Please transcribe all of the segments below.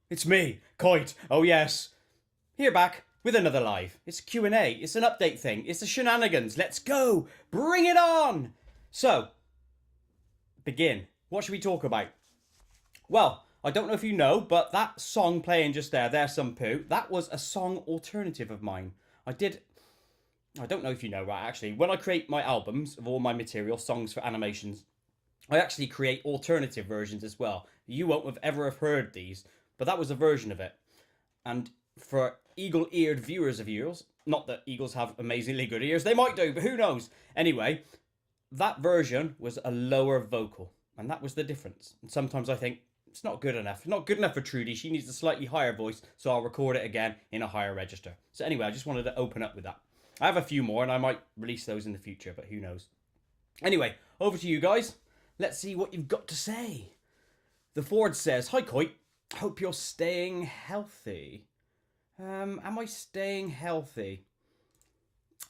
It's me, Koit. Oh yes. Here back with another live. It's Q&A. It's an update thing. It's the shenanigans. Let's go. Bring it on. So, begin. What should we talk about? Well, I don't know if you know, but that song playing just there, There's Some Poo, that was a song alternative of mine. I don't know if you know, right, actually. When I create my albums of all my material, songs for animations, I actually create alternative versions as well. You won't have ever have heard these, but that was a version of it. And for eagle-eared viewers of yours, not that eagles have amazingly good ears, they might do, but who knows? Anyway, that version was a lower vocal, and that was the difference. And sometimes I think, it's not good enough. Not good enough for Trudy. She needs a slightly higher voice, so I'll record it again in a higher register. So anyway, I just wanted to open up with that. I have a few more, and I might release those in the future, but who knows. Anyway, over to you guys. Let's see what you've got to say. The Ford says, Hi Coit, hope you're staying healthy. Am I staying healthy?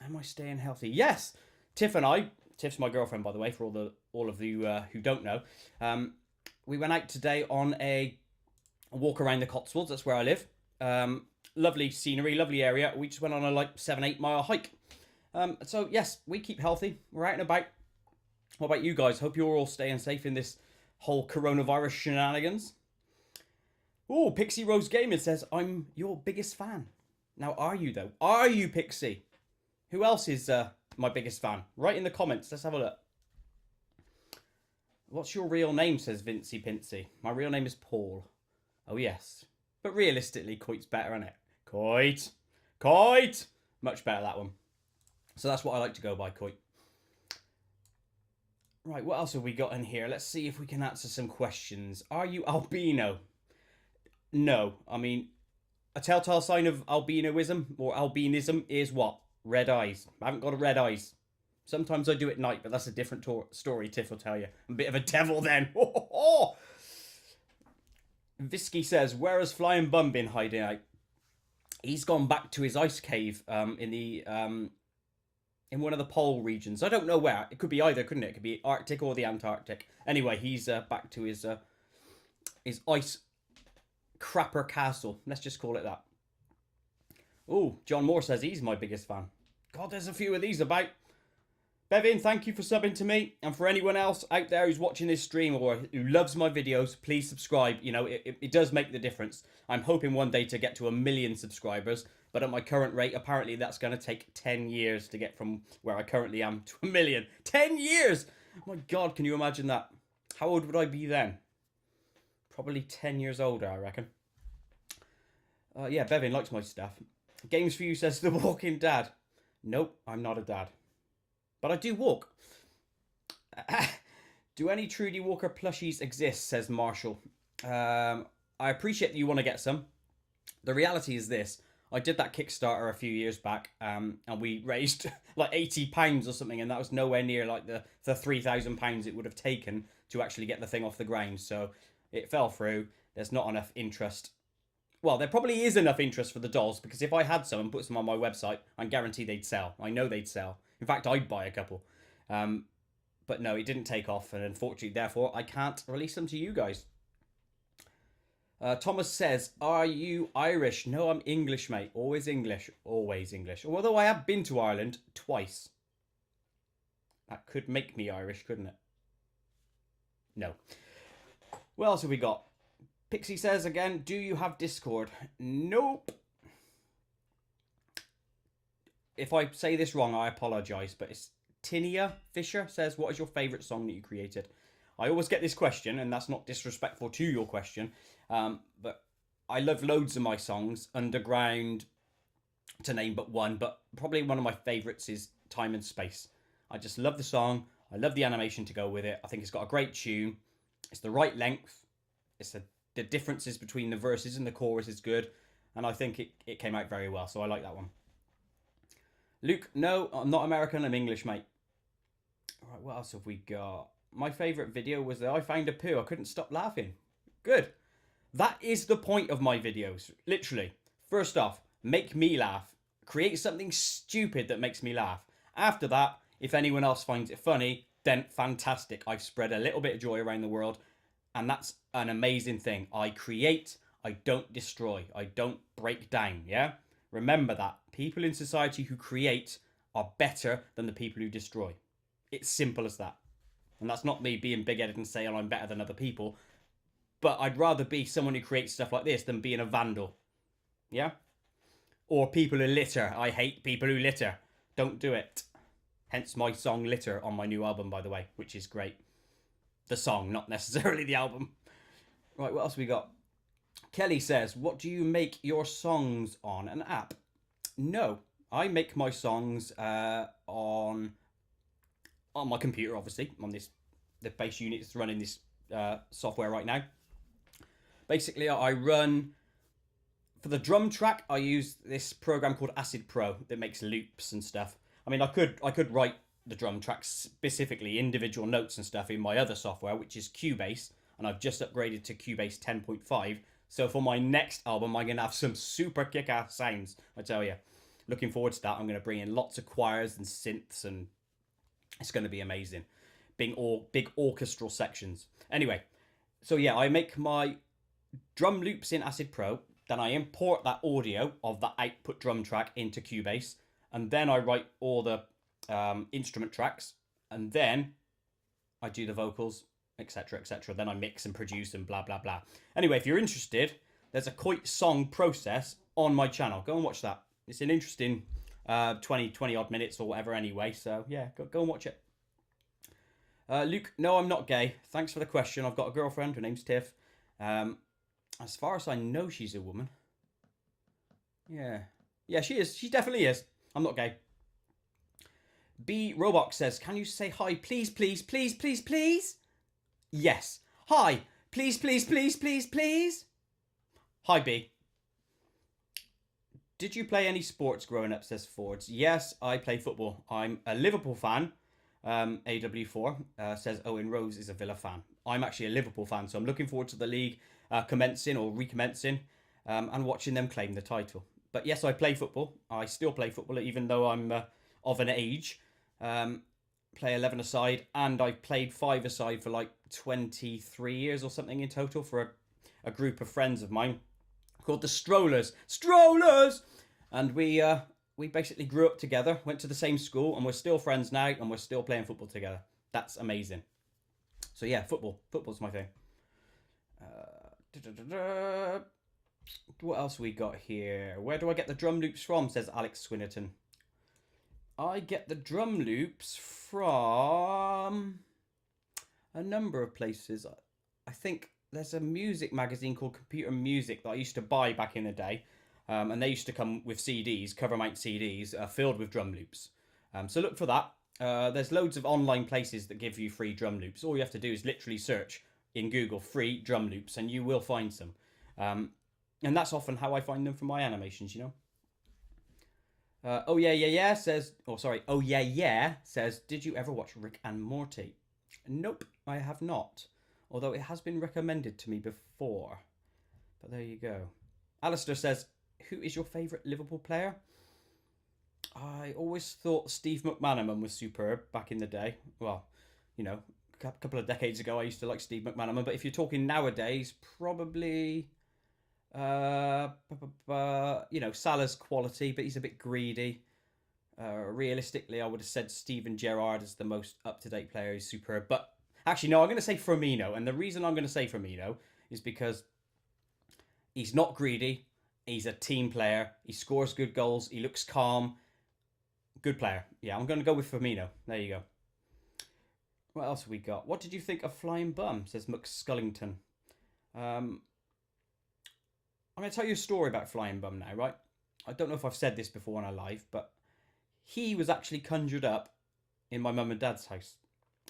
Am I staying healthy? Yes! Tiff and I, Tiff's my girlfriend by the way, for all of you who don't know, we went out today on a walk around the Cotswolds. That's where I live. Lovely scenery, lovely area. We just went on a 7-8 mile hike. So yes, we keep healthy. We're out and about. What about you guys? Hope you're all staying safe in this whole coronavirus shenanigans. Oh, Pixie Rose Gaming says, I'm your biggest fan. Now, are you though? Are you, Pixie? Who else is my biggest fan? Write in the comments. Let's have a look. What's your real name, says Vincey Pincy. My real name is Paul. Oh, yes. But realistically, Coit's better, isn't it? Coit. Coit. Much better, that one. So that's what I like to go by, Coit. Right, what else have we got in here? Let's see if we can answer some questions. Are you albino? No. I mean, a telltale sign of albinoism or albinism is what? Red eyes. I haven't got red eyes. Sometimes I do at night, but that's a different story, Tiff will tell you. I'm a bit of a devil then. Visky says, where has Flying Bum been hiding out? He's gone back to his ice cave in one of the pole regions. I don't know where. It could be either, couldn't it? It could be Arctic or the Antarctic. Anyway, he's back to his ice crapper castle. Let's just call it that. Oh, John Moore says he's my biggest fan. God, there's a few of these about. Bevin, thank you for subbing to me. And for anyone else out there who's watching this stream or who loves my videos, please subscribe. You know, it does make the difference. I'm hoping one day to get to 1 million subscribers. But at my current rate, apparently that's going to take 10 years to get from where I currently am to 1 million. 10 years! Oh my God, can you imagine that? How old would I be then? Probably 10 years older, I reckon. Yeah, Bevin likes my stuff. Games for You says, The Walking Dad. Nope, I'm not a dad. But I do walk. Do any Trudy Walker plushies exist, says Marshall. I appreciate that you want to get some. The reality is this. I did that Kickstarter a few years back, and we raised like £80 or something, and that was nowhere near like the £3,000 it would have taken to actually get the thing off the ground. So it fell through. There's not enough interest. Well, there probably is enough interest for the dolls, because if I had some and put some on my website, I guarantee they'd sell. I know they'd sell. In fact, I'd buy a couple. But no, it didn't take off, and unfortunately, therefore, I can't release them to you guys. Thomas says, are you Irish? No, I'm English, mate. Always English. Always English. Although I have been to Ireland twice. That could make me Irish, couldn't it? No. What else have we got? Pixie says again, do you have Discord? Nope. If I say this wrong, I apologise, but it's Tinia Fisher says, what is your favourite song that you created? I always get this question, and that's not disrespectful to your question, but I love loads of my songs, Underground, to name but one, but probably one of my favourites is Time and Space. I just love the song, I love the animation to go with it, I think it's got a great tune, it's the right length, the differences between the verses and the chorus is good, and I think it came out very well, so I like that one. Luke, no, I'm not American, I'm English, mate. Alright, what else have we got? My favourite video was that I found a poo. I couldn't stop laughing. Good. That is the point of my videos. Literally. First off, make me laugh. Create something stupid that makes me laugh. After that, if anyone else finds it funny, then fantastic. I've spread a little bit of joy around the world. And that's an amazing thing. I create, I don't destroy. I don't break down, yeah? Remember that. People in society who create are better than the people who destroy. It's simple as that. And that's not me being big-headed and saying I'm better than other people. But I'd rather be someone who creates stuff like this than being a vandal. Yeah? Or people who litter. I hate people who litter. Don't do it. Hence my song Litter on my new album, by the way, which is great. The song, not necessarily the album. Right, what else we got? Kelly says, what do you make your songs on? An app? No, I make my songs on my computer, obviously, on the base unit that's running this software right now. Basically, I run, for the drum track, I use this program called Acid Pro that makes loops and stuff. I mean, I could write the drum tracks specifically, individual notes and stuff in my other software, which is Cubase, and I've just upgraded to Cubase 10.5. So for my next album, I'm going to have some super kick-ass sounds, I tell you. Looking forward to that. I'm going to bring in lots of choirs and synths, and it's going to be amazing. Big orchestral sections. Anyway, so yeah, I make my drum loops in Acid Pro, then I import that audio of that output drum track into Cubase, and then I write all the instrument tracks, and then I do the vocals, etc, etc. Then I mix and produce and blah blah blah. Anyway, if you're interested, there's a Koit song process on my channel. Go and watch that. It's an interesting 20 odd minutes or whatever anyway, so yeah, go and watch it. Luke, no, I'm not gay. Thanks for the question. I've got a girlfriend, her name's Tiff. As far as I know, she's a woman. Yeah, she is. She definitely is. I'm not gay. B Roblox says, can you say hi, please, please, please, please, please? Yes. Hi. Please, please, please, please, please. Hi, B. Did you play any sports growing up, says Fords? Yes, I play football. I'm a Liverpool fan. AW4 says Owen Rose is a Villa fan. I'm actually a Liverpool fan, so I'm looking forward to the league commencing or recommencing and watching them claim the title. But yes, I play football. I still play football, even though I'm of an age. Play 11-a-side, and I've played 5-a-side for like 23 years or something in total for a group of friends of mine called the Strollers. Strollers! And we basically grew up together, went to the same school, and we're still friends now, and we're still playing football together. That's amazing. So yeah, football. Football's my thing. What else we got here? Where do I get the drum loops from, says Alex Swinnerton. I get the drum loops from a number of places. I think there's a music magazine called Computer Music that I used to buy back in the day. And they used to come with CDs, cover mount CDs, filled with drum loops. So look for that. There's loads of online places that give you free drum loops. All you have to do is literally search in Google free drum loops and you will find some. And that's often how I find them for my animations, you know. Oh yeah says, oh yeah says, did you ever watch Rick and Morty? Nope, I have not. Although it has been recommended to me before. But there you go. Alistair says, who is your favourite Liverpool player? I always thought Steve McManaman was superb back in the day. Well, you know, a couple of decades ago I used to like Steve McManaman. But if you're talking nowadays, probably... you know, Salah's quality, but he's a bit greedy. Realistically, I would have said Steven Gerrard is the most up-to-date player. He's superb. But actually, no, I'm going to say Firmino. And the reason I'm going to say Firmino is because he's not greedy. He's a team player. He scores good goals. He looks calm. Good player. Yeah, I'm going to go with Firmino. There you go. What else have we got? What did you think of Flying Bum, says McScullington. I'm going to tell you a story about Flying Bum now, right? I don't know if I've said this before on a live, but he was actually conjured up in my mum and dad's house.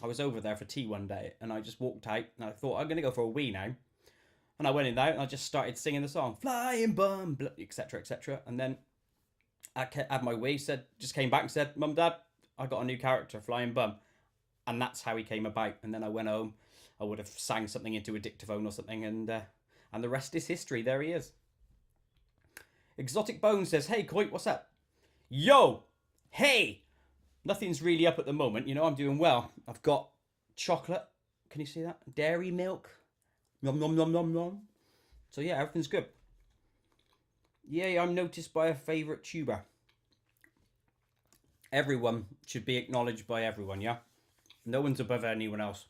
I was over there for tea one day, and I just walked out, and I thought, I'm going to go for a wee now. And I went in there, and I just started singing the song, Flying Bum, etc, etc. And then I had my wee, just came back and said, Mum, Dad, I got a new character, Flying Bum. And that's how he came about. And then I went home, I would have sang something into a dictaphone or something, and the rest is history. There he is. Exotic Bones says, hey, Coit, what's up? Yo! Hey! Nothing's really up at the moment. You know, I'm doing well. I've got chocolate. Can you see that? Dairy milk. Nom, nom, nom, nom, nom. So, yeah, everything's good. Yay, I'm noticed by a favourite tuber. Everyone should be acknowledged by everyone, yeah? No one's above anyone else.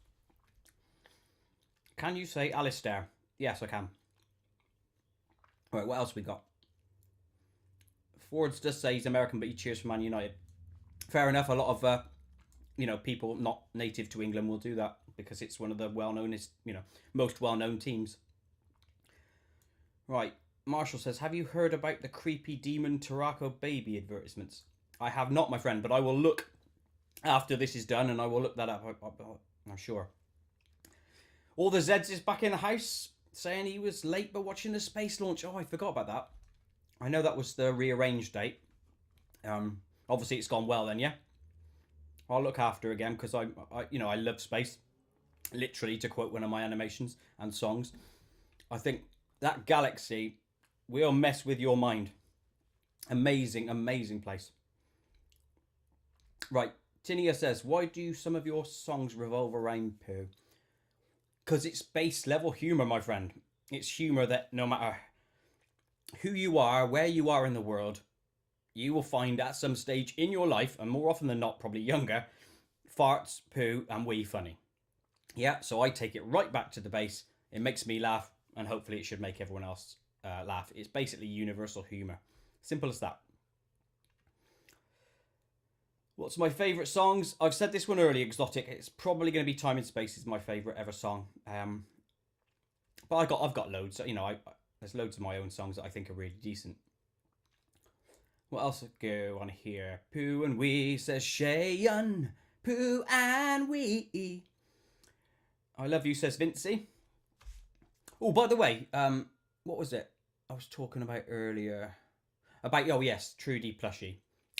Can you say Alistair? Yes, I can. Right, what else we got? Fords does say he's American, but he cheers for Man United. Fair enough. A lot of people not native to England will do that because it's one of the well-knownest, most well-known teams. Right. Marshall says, have you heard about the creepy demon Tarako baby advertisements? I have not, my friend, but I will look after this is done and I will look that up. I'm sure. All the Zeds is back in the house saying he was late but watching the space launch. Oh, I forgot about that. I know that was the rearranged date. Obviously it's gone well then, yeah? I'll look after again because I love space. Literally, to quote one of my animations and songs, I think that galaxy will mess with your mind. Amazing, amazing place. Right, Tinia says, why do some of your songs revolve around poo? Because it's base level humour, my friend. It's humour that no matter who you are, where you are in the world, you will find at some stage in your life, and more often than not, probably younger, farts, poo, and wee funny. Yeah, so I take it right back to the base. It makes me laugh, and hopefully it should make everyone else laugh. It's basically universal humour. Simple as that. What's my favourite songs? I've said this one earlier, Exotic. It's probably going to be Time and Space is my favourite ever song. But I've got loads. There's loads of my own songs that I think are really decent. What else go on here? Pooh and wee, says Shayan. Pooh and wee. I love you, says Vincey. Oh, by the way, what was it I was talking about earlier? Oh yes, Trudy plushie.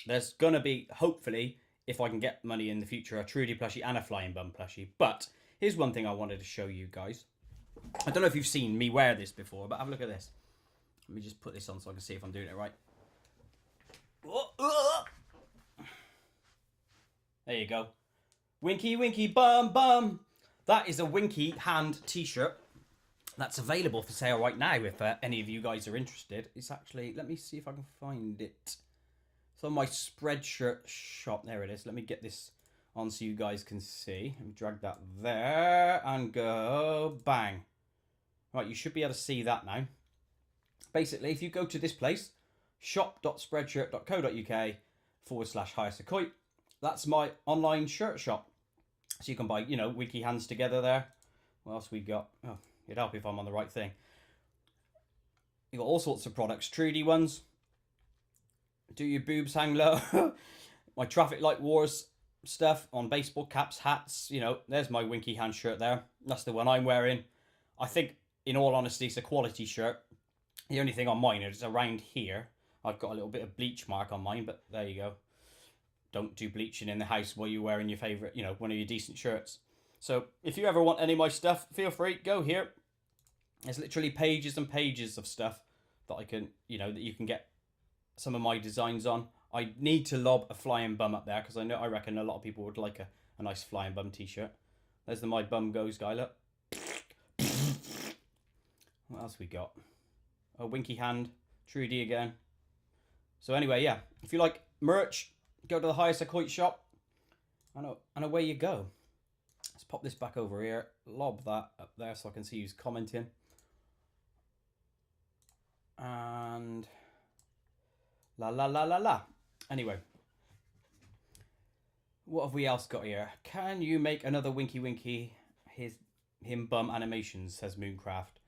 There's gonna be, hopefully, if I can get money in the future, a Trudy plushie and a Flying Bum plushie. But here's one thing I wanted to show you guys. I don't know if you've seen me wear this before, but have a look at this. Let me just put this on so I can see if I'm doing it right. There you go. Winky, winky, bum, bum. That is a Winky Hand t-shirt. That's available for sale right now if any of you guys are interested. It's actually, let me see if I can find it. It's on my Spreadshirt shop. There it is. Let me get this on so you guys can see. Let me drag that there and go bang. Right, you should be able to see that now. Basically, if you go to this place, shop.spreadshirt.co.uk/hire that's my online shirt shop. So you can buy, Winky Hands together there. What else we got? Oh, it'd help if I'm on the right thing. You got all sorts of products. Trudy ones. Do your boobs hang low? My traffic light wars stuff on baseball caps, hats. There's my Winky Hand shirt there. That's the one I'm wearing. I think, in all honesty, it's a quality shirt. The only thing on mine is around here. I've got a little bit of bleach mark on mine, but there you go. Don't do bleaching in the house while you're wearing your favourite, one of your decent shirts. So if you ever want any of my stuff, feel free, go here. There's literally pages and pages of stuff that I can, that you can get some of my designs on. I need to lob a Flying Bum up there because I reckon a lot of people would like a nice Flying Bum t-shirt. There's the My Bum Goes guy, look. What else we got? A Winky Hand, Trudy again. So anyway, yeah, if you like merch, go to the Highest Coit shop and away you go. Let's pop this back over here, lob that up there so I can see who's commenting. And la la la la la. Anyway, what have we else got here? Can you make another Winky Winky him bum animations, says Mooncraft.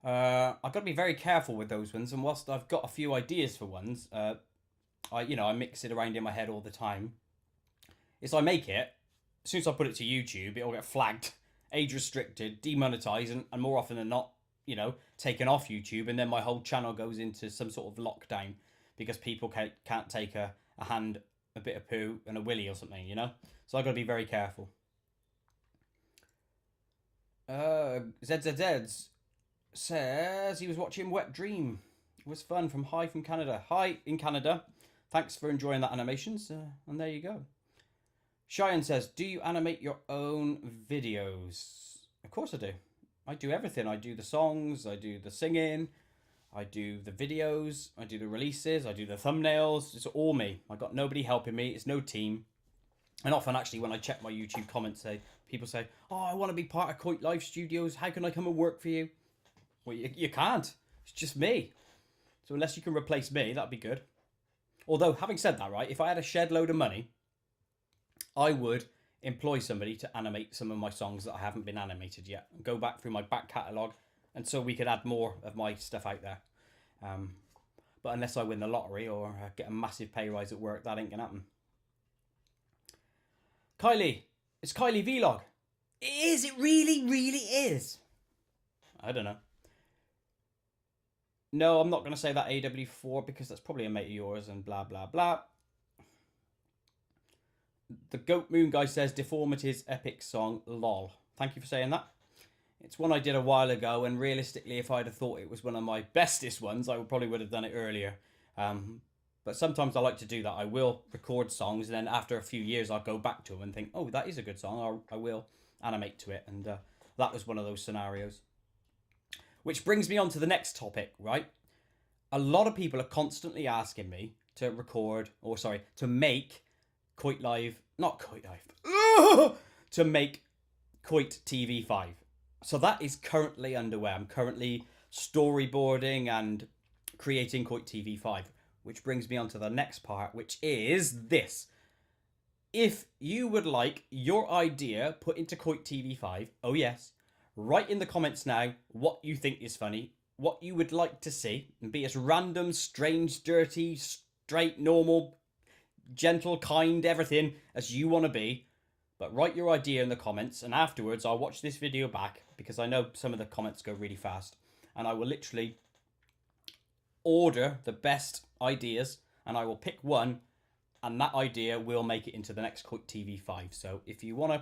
I've got to be very careful with those ones, and whilst I've got a few ideas for ones, I mix it around in my head all the time. Is I make it, as soon as I put it to YouTube, it'll get flagged, age restricted, demonetized, and more often than not, taken off YouTube, and then my whole channel goes into some sort of lockdown because people can't take a hand, a bit of poo, and a willy or something, So I've got to be very careful. ZZZs says he was watching Wet Dream. It was fun from Canada. Hi in Canada. Thanks for enjoying that animations. And there you go. Cheyenne says, do you animate your own videos? Of course I do. I do everything. I do the songs. I do the singing. I do the videos, I do the releases, I do the thumbnails. It's all me. I got nobody helping me. It's no team. And often, actually, when I check my YouTube comments, people say, "Oh, I want to be part of Koit Live Studios. How can I come and work for you?" Well, you can't. It's just me. So unless you can replace me, that'd be good. Although, having said that, right, if I had a shed load of money, I would employ somebody to animate some of my songs that I haven't been animated yet. And go back through my back catalogue, and so we could add more of my stuff out there. But unless I win the lottery or get a massive pay rise at work, that ain't going to happen. Kylie. It's Kylie Vlog. It is. It really, really is. I don't know. No, I'm not going to say that AW4 because that's probably a mate of yours and blah, blah, blah. The Goat Moon guy says, Deformity's epic song, lol. Thank you for saying that. It's one I did a while ago, and realistically, if I'd have thought it was one of my bestest ones, I probably would have done it earlier. But sometimes I like to do that. I will record songs, and then after a few years, I'll go back to them and think, oh, that is a good song. I will animate to it. And that was one of those scenarios. Which brings me on to the next topic, right? A lot of people are constantly asking me to to make Coit Live, not Coit Live, to make Coit TV 5. So that is currently underway. I'm currently storyboarding and creating Coit TV 5, which brings me on to the next part, which is this. If you would like your idea put into Coit TV 5, oh yes, write in the comments now what you think is funny, what you would like to see, and be as random, strange, dirty, straight, normal, gentle, kind, everything as you want to be. But write your idea in the comments, and afterwards I'll watch this video back because I know some of the comments go really fast, and I will literally order the best ideas and I will pick one, and that idea will make it into the next Coit TV 5. So if you want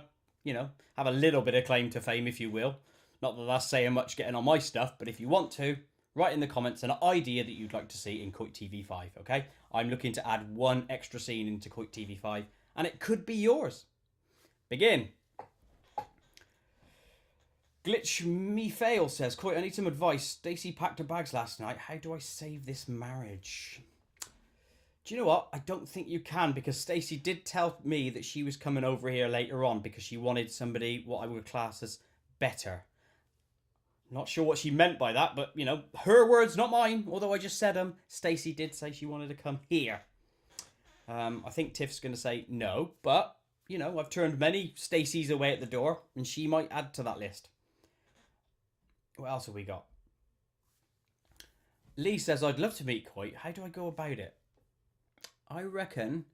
to, have a little bit of claim to fame, if you will, not that that's saying much getting on my stuff, but if you want to, write in the comments an idea that you'd like to see in Coit TV 5, okay? I'm looking to add one extra scene into Coit TV 5, and it could be yours. Begin. Glitch Me Fail says, Coit, I need some advice. Stacey packed her bags last night. How do I save this marriage? Do you know what? I don't think you can, because Stacey did tell me that she was coming over here later on because she wanted somebody what I would class as better. Not sure what she meant by that, but, her words, not mine. Although I just said them, Stacey did say she wanted to come here. I think Tiff's going to say no, but, I've turned many Stacey's away at the door, and she might add to that list. What else have we got? Lee says, I'd love to meet Coit. How do I go about it? I reckon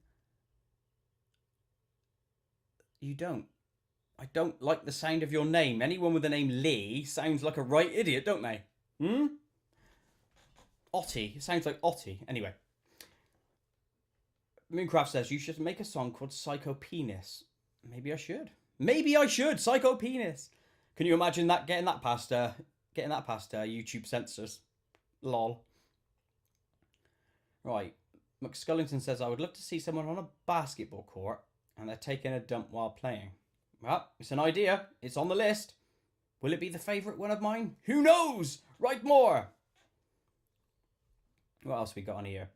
you don't. I don't like the sound of your name. Anyone with the name Lee sounds like a right idiot, don't they? Otty. It sounds like Otty. Anyway. Mooncraft says, you should make a song called Psycho Penis. Maybe I should. Psycho Penis. Can you imagine that getting that past YouTube censors? Lol. Right. McScullington says, I would love to see someone on a basketball court and they're taking a dump while playing. Well, it's an idea. It's on the list. Will it be the favourite one of mine? Who knows? Write more. What else we got on here?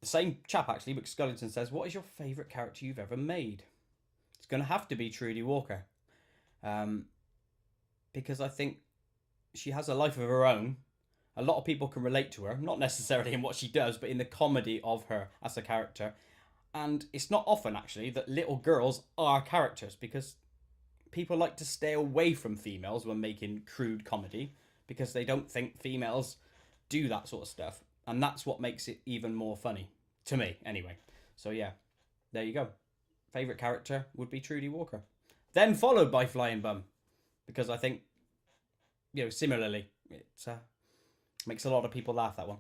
The same chap, actually, McScullington says, what is your favourite character you've ever made? It's going to have to be Trudy Walker. Because I think she has a life of her own. A lot of people can relate to her. Not necessarily in what she does, but in the comedy of her as a character. And it's not often, actually, that little girls are characters, because people like to stay away from females when making crude comedy, because they don't think females do that sort of stuff. And that's what makes it even more funny. To me, anyway. So, yeah. There you go. Favourite character would be Trudy Walker. Then followed by Flying Bum. Because I think, similarly, it makes a lot of people laugh, that one.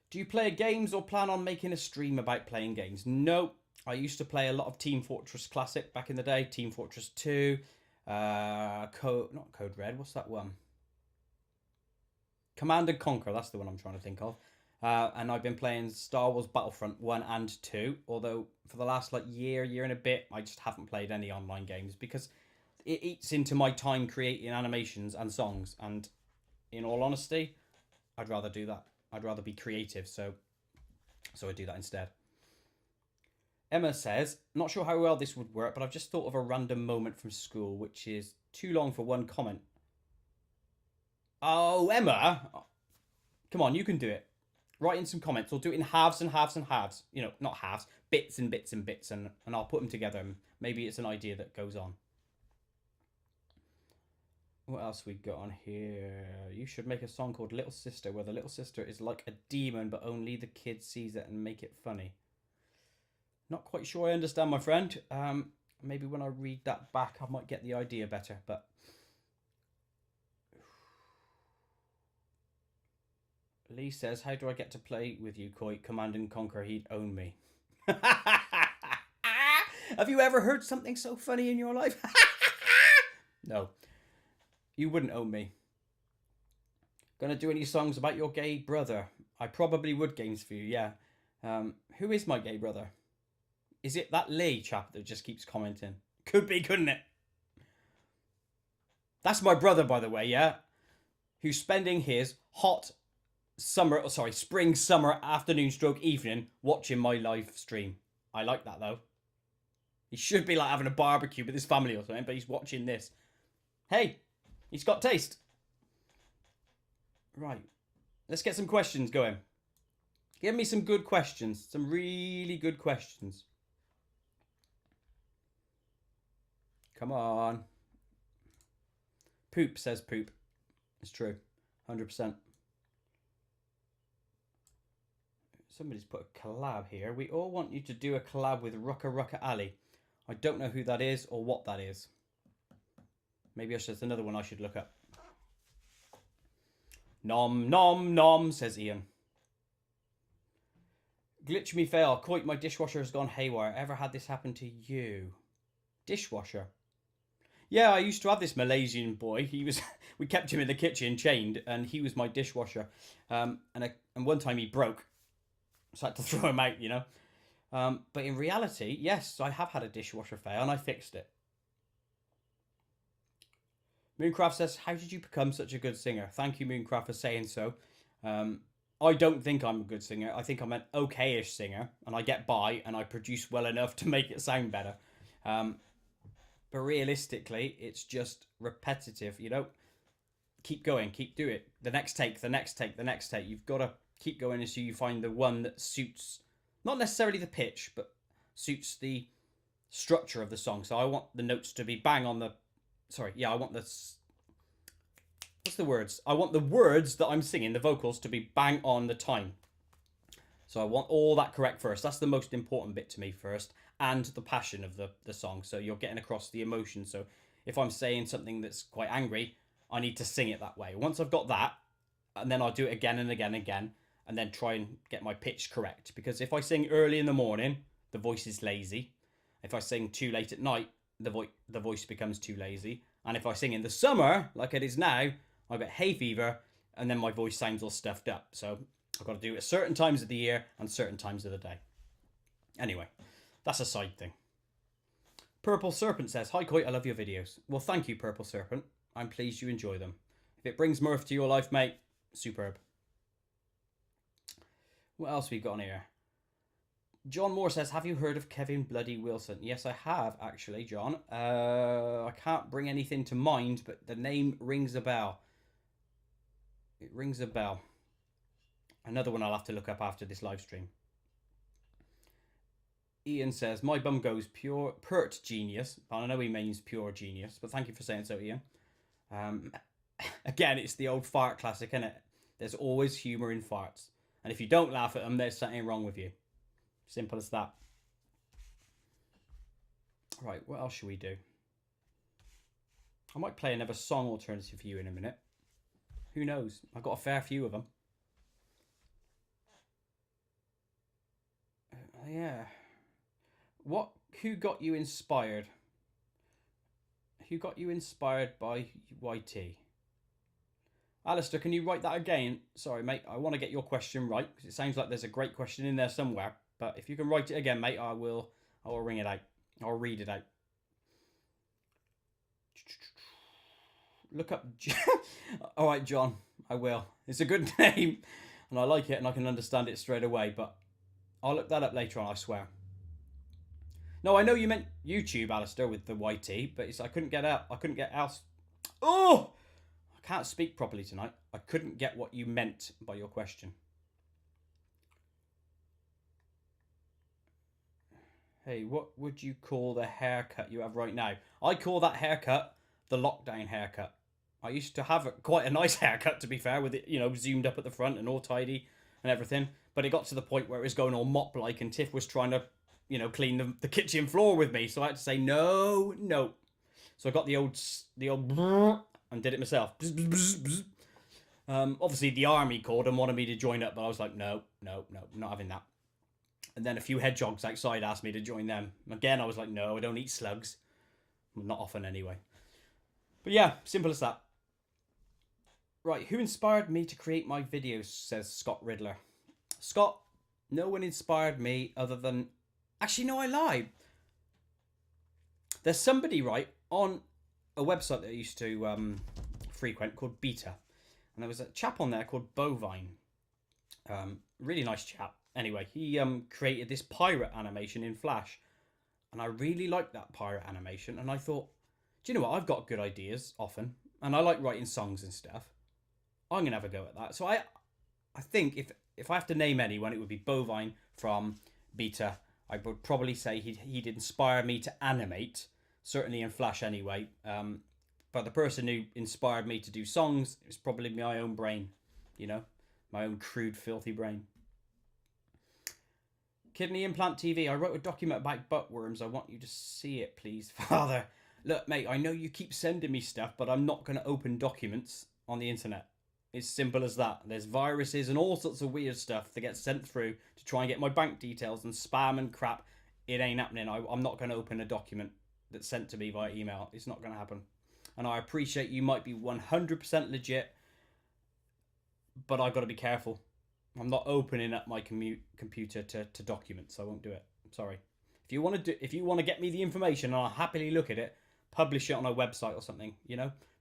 Do you play games or plan on making a stream about playing games? No. I used to play a lot of Team Fortress Classic back in the day. Team Fortress 2. Not Code Red. What's that one? Command & Conquer. That's the one I'm trying to think of. And I've been playing Star Wars Battlefront 1 and 2. Although for the last year and a bit, I just haven't played any online games because it eats into my time creating animations and songs. And in all honesty, I'd rather do that. I'd rather be creative, so I do that instead. Emma says, not sure how well this would work, but I've just thought of a random moment from school, which is too long for one comment. Oh, Emma, come on, you can do it. Write in some comments, or do it in halves and halves and halves. You know, not halves, bits and bits and bits, and I'll put them together. And maybe it's an idea that goes on. What else we got on here? You should make a song called Little Sister, where the little sister is like a demon, but only the kid sees it and make it funny. Not quite sure I understand, my friend. Maybe when I read that back, I might get the idea better, but... Lee says, how do I get to play with you, Koit? Command and Conquer, he'd own me. Have you ever heard something so funny in your life? No. You wouldn't own me. Gonna do any songs about your gay brother? I probably would, Games for you, yeah. Who is my gay brother? Is it that Lee chap that just keeps commenting? Could be, couldn't it? That's my brother, by the way, yeah? Who's spending his spring, summer, afternoon stroke evening watching my live stream. I like that, though. He should be like having a barbecue with his family or something, but he's watching this. Hey, he's got taste. Right. Let's get some questions going. Give me some good questions. Some really good questions. Come on. Poop says poop. It's true. 100%. Somebody's put a collab here. We all want you to do a collab with Rucka Rucka Ali. I don't know who that is or what that is. Maybe that's another one I should look up. Nom, nom, nom, says Ian. Glitch me fail. Coit, my dishwasher has gone haywire. Ever had this happen to you? Dishwasher? Yeah, I used to have this Malaysian boy. We kept him in the kitchen chained, and he was my dishwasher. And one time he broke. So I had to throw him out, you know. But in reality, yes, I have had a dishwasher fail, and I fixed it. Mooncraft says, how did you become such a good singer? Thank you, Mooncraft, for saying so. I don't think I'm a good singer. I think I'm an okay-ish singer, and I get by, and I produce well enough to make it sound better. But realistically, it's just repetitive, you know. Keep going, keep doing it. The next take, the next take, the next take. You've got to keep going until you find the one that suits, not necessarily the pitch, but suits the structure of the song. So I want the notes to be bang on the... I want the... What's the words? I want the words that I'm singing, the vocals, to be bang on the time. So I want all that correct first. That's the most important bit to me first. And the passion of the song. So you're getting across the emotion. So if I'm saying something that's quite angry, I need to sing it that way. Once I've got that, and then I'll do it again and again and again, and then try and get my pitch correct. Because if I sing early in the morning, the voice is lazy. If I sing too late at night, the voice becomes too lazy. And if I sing in the summer, like it is now, I get hay fever, and then my voice sounds all stuffed up. So I've got to do it at certain times of the year and certain times of the day. Anyway, that's a side thing. Purple Serpent says, hi Coit, I love your videos. Well, thank you, Purple Serpent. I'm pleased you enjoy them. If it brings mirth to your life, mate, superb. What else we got on here? John Moore says, have you heard of Kevin Bloody Wilson? Yes, I have, actually, John. I can't bring anything to mind, but the name rings a bell. It rings a bell. Another one I'll have to look up after this live stream. Ian says, my bum goes pert genius. I know he means pure genius, but thank you for saying so, Ian. Again, it's the old fart classic, isn't it? There's always humour in farts. And if you don't laugh at them, there's something wrong with you. Simple as that. Right, what else should we do? I might play another song alternative for you in a minute. Who knows? I've got a fair few of them. Yeah. Who got you inspired? Who got you inspired by YT? Alistair, can you write that again? Sorry, mate. I want to get your question right, because it sounds like there's a great question in there somewhere. But if you can write it again, mate, I will ring it out. I'll read it out. Look up... All right, John. I will. It's a good name, and I like it, and I can understand it straight away. But I'll look that up later on. I swear. No, I know you meant YouTube, Alistair, with the YT, but I couldn't get out. I couldn't get out. Oh, I can't speak properly tonight. I couldn't get what you meant by your question. Hey, what would you call the haircut you have right now? I call that haircut the lockdown haircut. I used to have quite a nice haircut, to be fair, with it, zoomed up at the front and all tidy and everything. But it got to the point where it was going all mop-like, and Tiff was trying to, clean the kitchen floor with me. So I had to say, no. So I got the old and did it myself. Obviously, the army called and wanted me to join up, but I was like, no, I'm not having that. And then a few hedgehogs outside asked me to join them. Again, I was like, no, I don't eat slugs. Not often, anyway. But yeah, simple as that. Right, who inspired me to create my videos, says Scott Riddler. Scott, no one inspired me other than... Actually, no, I lied. There's somebody, right, on a website that I used to frequent called Beta. And there was a chap on there called Bovine. Really nice chap. Anyway, he created this pirate animation in Flash. And I really liked that pirate animation. And I thought, do you know what? I've got good ideas often. And I like writing songs and stuff. I'm going to have a go at that. So I think if I have to name anyone, it would be Bovine from Beta. I would probably say he'd inspire me to animate. Certainly in Flash anyway. But the person who inspired me to do songs is probably my own brain. My own crude, filthy brain. Kidney Implant TV. I wrote a document about buttworms. I want you to see it, please, Father. Look, mate, I know you keep sending me stuff, but I'm not going to open documents on the internet. It's simple as that. There's viruses and all sorts of weird stuff that gets sent through to try and get my bank details and spam and crap. It ain't happening. I'm not going to open a document that's sent to me via email. It's not going to happen. And I appreciate you might be 100% legit, but I've got to be careful. I'm not opening up my computer to documents. I won't do it. I'm sorry. If you want to get me the information, I'll happily look at it. Publish it on a website or something.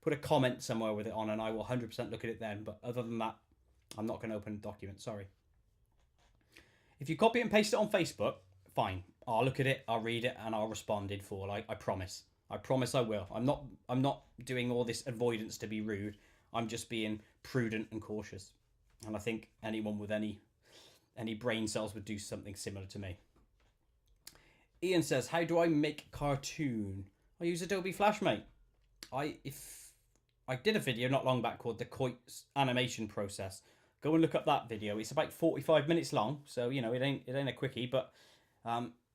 Put a comment somewhere with it on, and I will 100% look at it then. But other than that, I'm not going to open a document. Sorry. If you copy and paste it on Facebook, fine. I'll look at it, I'll read it, and I'll respond in full. I promise. I promise I will. I'm not doing all this avoidance to be rude. I'm just being prudent and cautious. And I think anyone with any brain cells would do something similar to me. Ian says, how do I make cartoon? I use Adobe Flash, mate. I did a video not long back called the Koit animation process. Go and look up that video. It's about 45 minutes long, so it ain't a quickie, but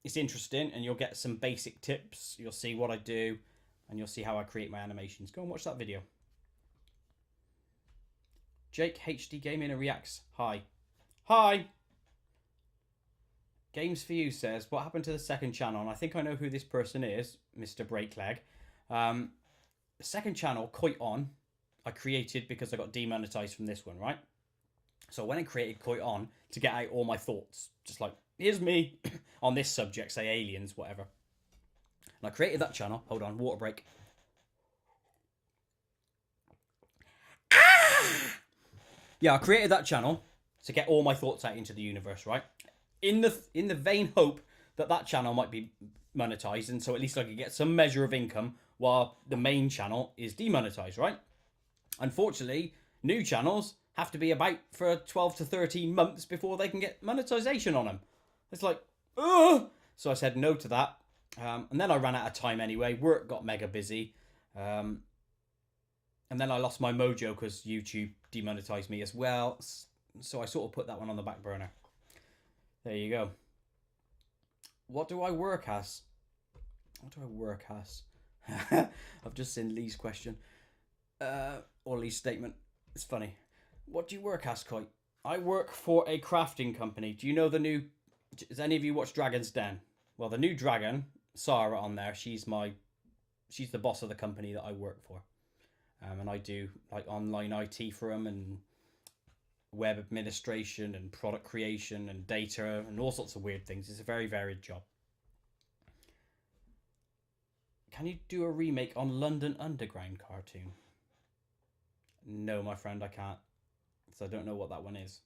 it's interesting, and you'll get some basic tips. You'll see what I do, and you'll see how I create my animations. Go and watch that video. Jake HD Gaming reacts. Hi. Games for You says, what happened to the second channel? And I think I know who this person is, Mr. Breakleg. The second channel, Coit On, I created because I got demonetized from this one, right? So when I created Coit On to get out all my thoughts, just like, here's me on this subject, say aliens, whatever. And I created that channel. Hold on, water break. Yeah, I created that channel to get all my thoughts out into the universe, right? In the vain hope that channel might be monetized, and so at least I could get some measure of income while the main channel is demonetized, right? Unfortunately, new channels have to be about for 12 to 13 months before they can get monetization on them. It's like, ugh! So I said no to that. And then I ran out of time anyway. Work got mega busy. And then I lost my mojo because YouTube demonetized me as well. So I sort of put that one on the back burner. There you go. What do I work as? I've just seen Lee's question. Or Lee's statement. It's funny. What do you work as, Coit? I work for a crafting company. Do you know the new... Does any of you watch Dragon's Den? Well, the new dragon, Sarah on there, she's the boss of the company that I work for. And I do like online IT for them, and web administration and product creation and data and all sorts of weird things. It's a very varied job. Can you do a remake on London Underground cartoon? No, my friend, I can't. So I don't know what that one is.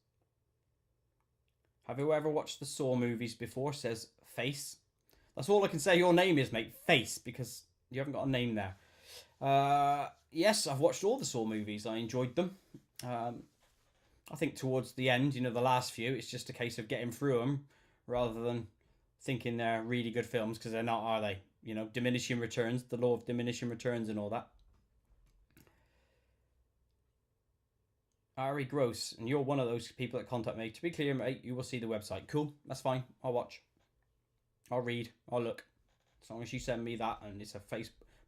Have you ever watched the Saw movies before? Says Face. That's all I can say your name is, mate. Face, because you haven't got a name there. Yes, I've watched all the Saw movies. I enjoyed them. I think towards the end, the last few, it's just a case of getting through them rather than thinking they're really good films, because they're not, are they? Diminishing returns, the law of diminishing returns and all that. Ari Gross, and you're one of those people that contact me. To be clear, mate, you will see the website. Cool, that's fine. I'll watch. I'll read. I'll look. As long as you send me that and it's a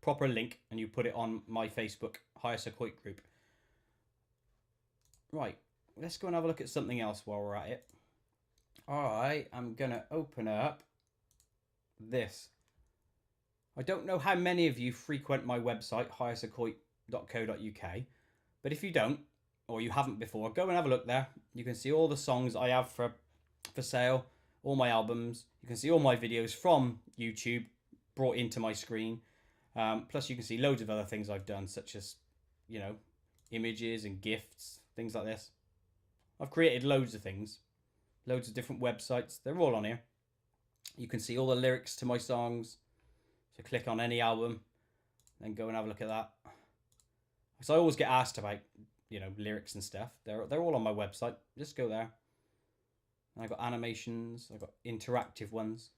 proper link and you put it on my Facebook, Hire Coit group. Right, let's go and have a look at something else while we're at it. I am going to open up this. I don't know how many of you frequent my website, hiresacoit.co.uk, but if you don't, or you haven't before, go and have a look there. You can see all the songs I have for sale, all my albums. You can see all my videos from YouTube brought into my screen. Plus you can see loads of other things I've done, such as, images and gifts, things like this. I've created loads of things, loads of different websites. They're all on here. You can see all the lyrics to my songs. So click on any album, then go and have a look at that. So I always get asked about, lyrics and stuff. They're all on my website. Just go there. And I've got animations. I've got interactive ones.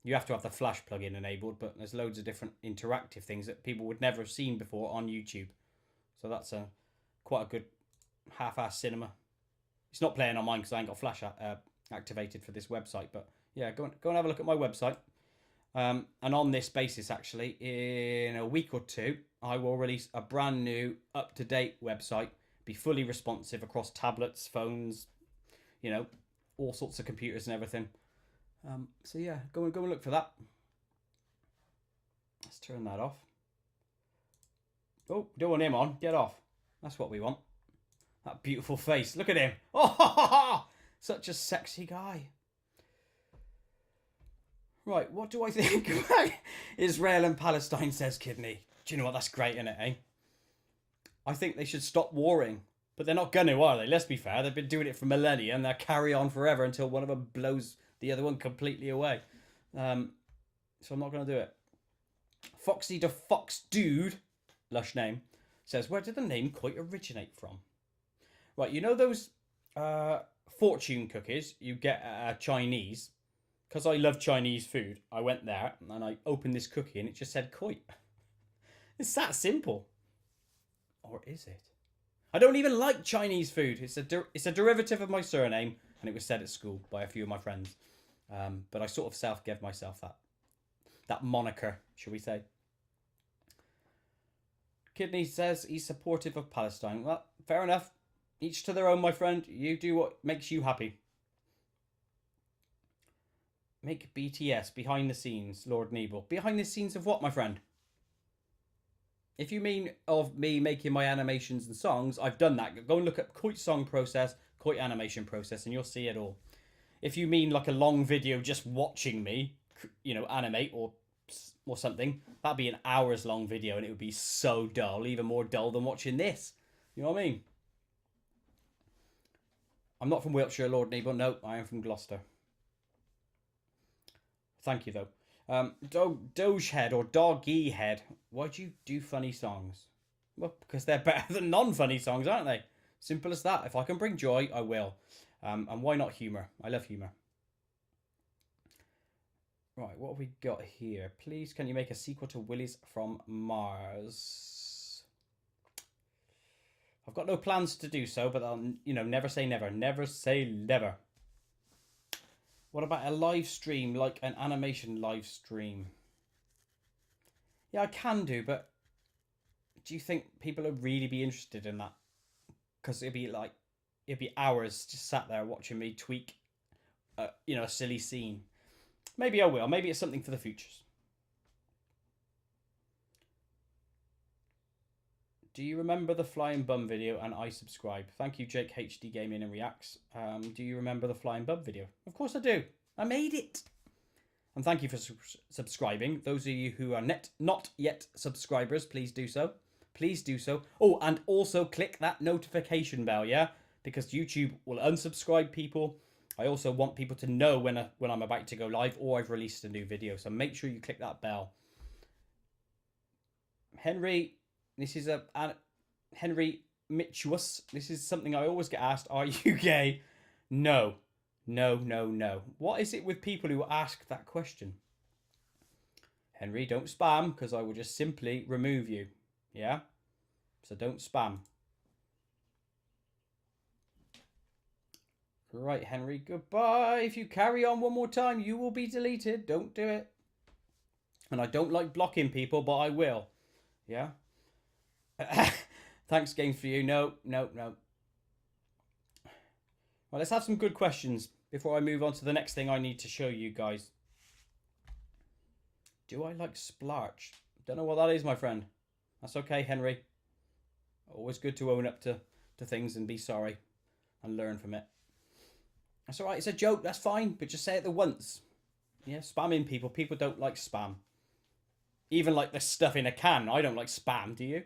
You have to have the Flash plugin enabled, but there's loads of different interactive things that people would never have seen before on YouTube. So that's quite a good half-ass cinema. It's not playing on mine because I ain't got Flash activated for this website. But yeah, go and have a look at my website. And on this basis, actually, in a week or two, I will release a brand new, up-to-date website. Be fully responsive across tablets, phones, all sorts of computers and everything. So yeah, go and look for that. Let's turn that off. Oh, don't want him on. Get off. That's what we want. That beautiful face. Look at him. Oh, such a sexy guy. Right, what do I think about Israel and Palestine, says Kidney. Do you know what? That's great, isn't it, eh? I think they should stop warring. But they're not going to, are they? Let's be fair. They've been doing it for millennia and they'll carry on forever until one of them blows the other one completely away. So I'm not going to do it. Foxy the Fox Dude, lush name, says, where did the name Coit originate from? Right, you know those fortune cookies you get at Chinese? Because I love Chinese food, I went there and I opened this cookie and it just said Coit. It's that simple. Or is it? I don't even like Chinese food. It's a derivative of my surname, and it was said at school by a few of my friends. But I sort of self-gave myself that moniker, shall we say. Kidney says he's supportive of Palestine. Well, fair enough. Each to their own, my friend. You do what makes you happy. Make BTS behind the scenes, Lord Nebel. Behind the scenes of what, my friend? If you mean of me making my animations and songs, I've done that. Go and look at Coit song process, Coit animation process, and you'll see it all. If you mean like a long video just watching me, animate or something, that'd be an hours long video and it would be so dull, even more dull than watching this. You know what I mean? I'm not from Wiltshire, Lord Nebel. No, I am from Gloucester. Thank you, though. Dogehead or Doggy Head. Why do you do funny songs? Well, because they're better than non-funny songs, aren't they? Simple as that. If I can bring joy, I will. And why not humour? I love humour. Right, what have we got here? Please, can you make a sequel to Willies from Mars? I've got no plans to do so, but I'll, never say never. Never say never. What about a live stream, like an animation live stream? Yeah, I can do, but do you think people would really be interested in that? Because it'd be hours just sat there watching me tweak, a silly scene. Maybe I will. Maybe it's something for the futures. Do you remember the Flying Bum video? And I subscribe. Thank you, Jake HD Gaming and Reacts. Do you remember the Flying Bum video? Of course I do. I made it. And thank you for subscribing. Those of you who are not yet subscribers, please do so. please do so. Oh, and also click that notification bell, yeah? Because YouTube will unsubscribe people. I also want people to know when I'm about to go live or I've released a new video. So make sure you click that bell. Henry, this is Henry Mitchus. This is something I always get asked. Are you gay? No. No, no, no. What is it with people who ask that question? Henry, don't spam, because I will just simply remove you. Yeah? So don't spam. Right, Henry, goodbye. If you carry on one more time, you will be deleted. Don't do it. And I don't like blocking people, but I will. Yeah? Thanks, Games for You. No, no, no. Well, let's have some good questions before I move on to the next thing I need to show you guys. Do I like splurge? Don't know what that is, my friend. That's okay, Henry. Always good to own up to things and be sorry and learn from it. That's all right. It's a joke. That's fine. But just say it the once. Yeah, spamming people. People don't like spam. Even like the stuff in a can. I don't like spam. Do you?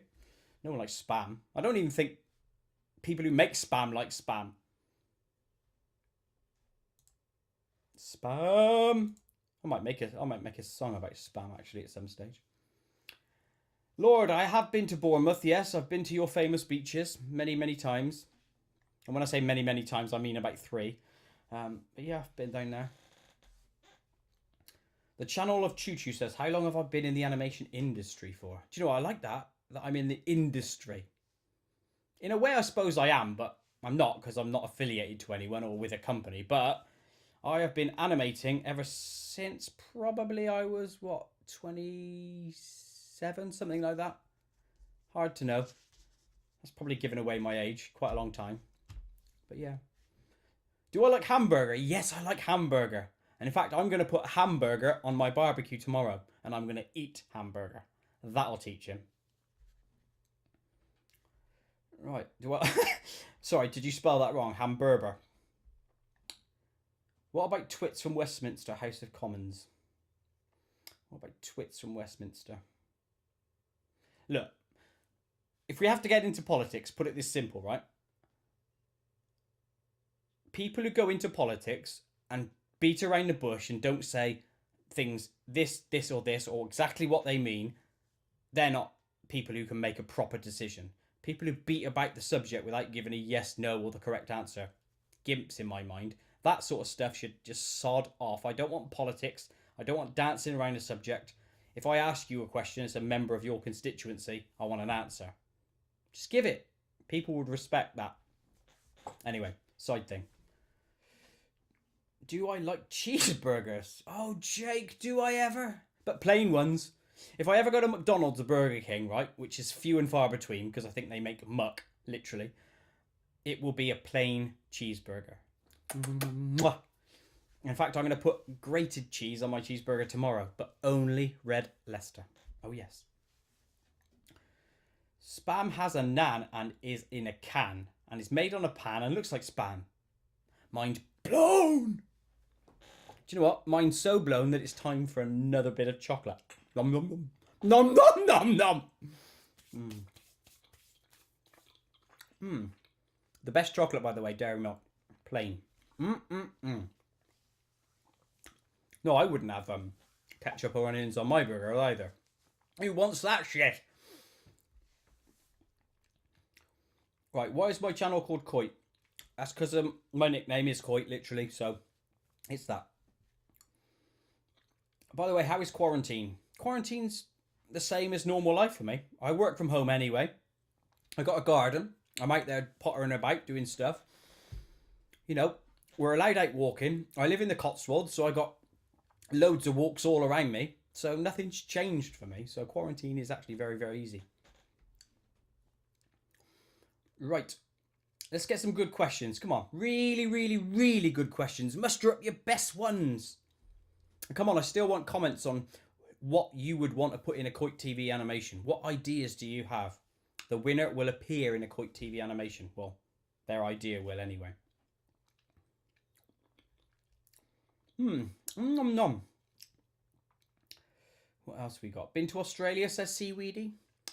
No one likes spam. I don't even think people who make spam like spam. Spam. I might make a song about spam actually at some stage. Lord, I have been to Bournemouth. Yes, I've been to your famous beaches many, many times. And when I say many, many times, I mean about 3. But yeah, I've been down there. The channel of Choo Choo says, how long have I been in the animation industry for? Do you know what? I like that I'm in the industry. In a way, I suppose I am, but I'm not because I'm not affiliated to anyone or with a company. But I have been animating ever since probably I was, 27, something like that. Hard to know. That's probably giving away my age. Quite a long time. But yeah. Do I like hamburger? Yes, I like hamburger. And in fact, I'm going to put hamburger on my barbecue tomorrow. And I'm going to eat hamburger. That'll teach him. Right. Sorry, did you spell that wrong? Hamburger. What about twits from Westminster, House of Commons? What about twits from Westminster? Look, if we have to get into politics, put it this simple, right? People who go into politics and beat around the bush and don't say things this, or exactly what they mean, they're not people who can make a proper decision. People who beat about the subject without giving a yes, no, or the correct answer. Gimps in my mind. That sort of stuff should just sod off. I don't want politics. I don't want dancing around a subject. If I ask you a question as a member of your constituency, I want an answer. Just give it. People would respect that. Anyway, side thing. Do I like cheeseburgers? Oh, Jake, do I ever? But plain ones. If I ever go to McDonald's or Burger King, right, which is few and far between, because I think they make muck, literally, it will be a plain cheeseburger. Mwah. In fact, I'm going to put grated cheese on my cheeseburger tomorrow, but only red Leicester. Oh, yes. Spam has a nan and is in a can, and is made on a pan and looks like spam. Mind blown! Do you know what? Mine's so blown that it's time for another bit of chocolate. Nom nom nom. Nom nom nom nom. The best chocolate, by the way, dairy milk. Plain. No, I wouldn't have ketchup or onions on my burger either. Who wants that shit? Right, why is my channel called Koit? That's because my nickname is Koit, literally, so it's that. By the way, how is quarantine? Quarantine's the same as normal life for me. I work from home anyway. I got a garden. I'm out there pottering about, doing stuff. You know, we're allowed out walking. I live in the Cotswolds, so I got loads of walks all around me. So nothing's changed for me. So quarantine is actually very, very easy. Right. Let's get some good questions. Come on. Really, really, really good questions. Muster up your best ones. And come on, I still want comments on what you would want to put in a Coit TV animation. What ideas do you have? The winner will appear in a Coit TV animation. Well, their idea will anyway. Nom nom. What else we got? Been to Australia, says Seaweedy.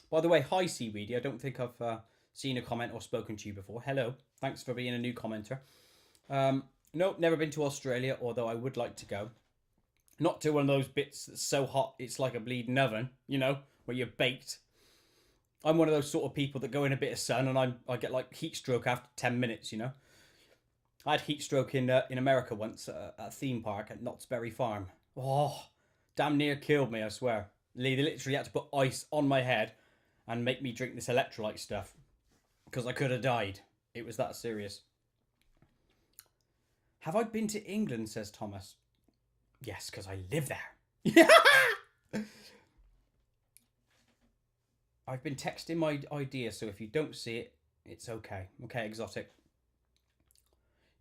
By the way, hi Seaweedy. I don't think I've seen a comment or spoken to you before. Hello. Thanks for being a new commenter. Nope, never been to Australia, although I would like to go. Not to one of those bits that's so hot it's like a bleeding oven, you know, where you're baked. I'm one of those sort of people that go in a bit of sun and I get like heat stroke after 10 minutes, you know. I had heat stroke in America once at a theme park at Knott's Berry Farm. Oh, damn near killed me, I swear. They literally had to put ice on my head and make me drink this electrolyte stuff because I could have died. It was that serious. Have I been to England, says Thomas. Yes, because I live there. I've been texting my idea, so if you don't see it, it's okay. Okay, Exotic.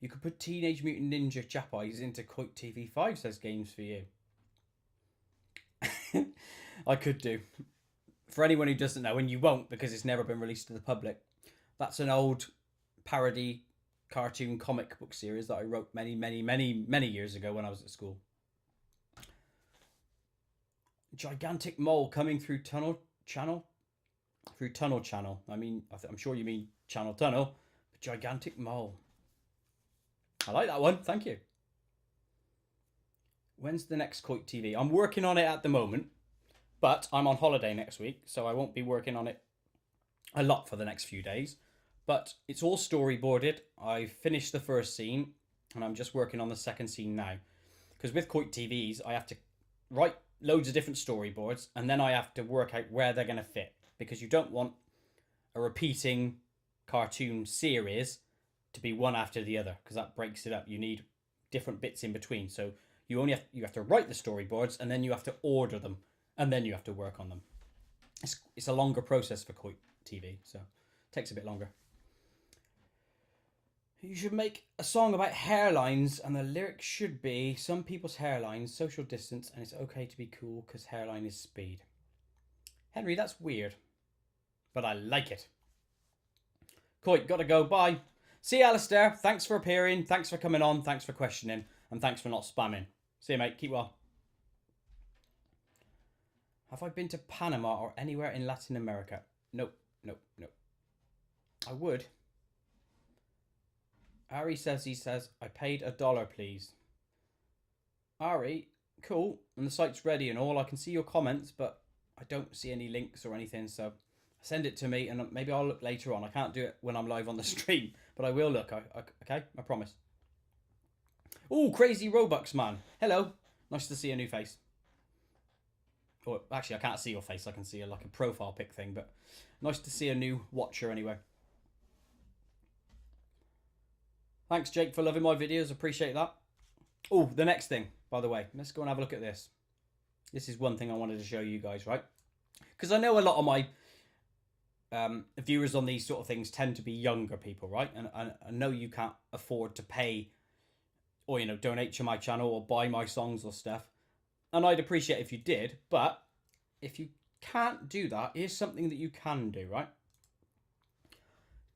You could put Teenage Mutant Ninja Chappies into Coit TV 5, says Games for You. I could do. For anyone who doesn't know, and you won't because it's never been released to the public, that's an old parody cartoon comic book series that I wrote many years ago when I was at school. Gigantic mole coming through tunnel channel. Through tunnel channel. I mean, I'm sure you mean channel tunnel, but gigantic mole. I like that one. Thank you. When's the next Koit TV? I'm working on it at the moment, but I'm on holiday next week, so I won't be working on it a lot for the next few days. But it's all storyboarded. I've finished the first scene, and I'm just working on the second scene now. Because with Koit TVs, I have to write loads of different storyboards, and then I have to work out where they're going to fit. Because you don't want a repeating cartoon series to be one after the other, because that breaks it up. You need different bits in between. So you have to write the storyboards, and then you have to order them, and then you have to work on them. It's a longer process for Koit TV, so it takes a bit longer. You should make a song about hairlines, and the lyrics should be some people's hairlines, social distance, and it's okay to be cool because hairline is speed. Henry, that's weird, but I like it. Coit, gotta go, bye. See you, Alistair. Thanks for appearing, thanks for coming on, thanks for questioning, and thanks for not spamming. See you, mate. Keep well. Have I been to Panama or anywhere in Latin America? Nope. I would. Ari says, I paid $1, please. Ari, cool. And the site's ready and all. I can see your comments, but I don't see any links or anything, so send it to me and maybe I'll look later on. I can't do it when I'm live on the stream, but I will look, okay? I promise. Oh, Crazy Robux Man. Hello. Nice to see a new face. Or actually, I can't see your face. I can see like a profile pic thing, but nice to see a new watcher anyway. Thanks, Jake, for loving my videos. Appreciate that. Oh, the next thing, by the way. Let's go and have a look at this. This is one thing I wanted to show you guys, right? Because I know a lot of my viewers on these sort of things tend to be younger people, right? And I know you can't afford to pay or, you know, donate to my channel or buy my songs or stuff. And I'd appreciate if you did. But if you can't do that, here's something that you can do, right?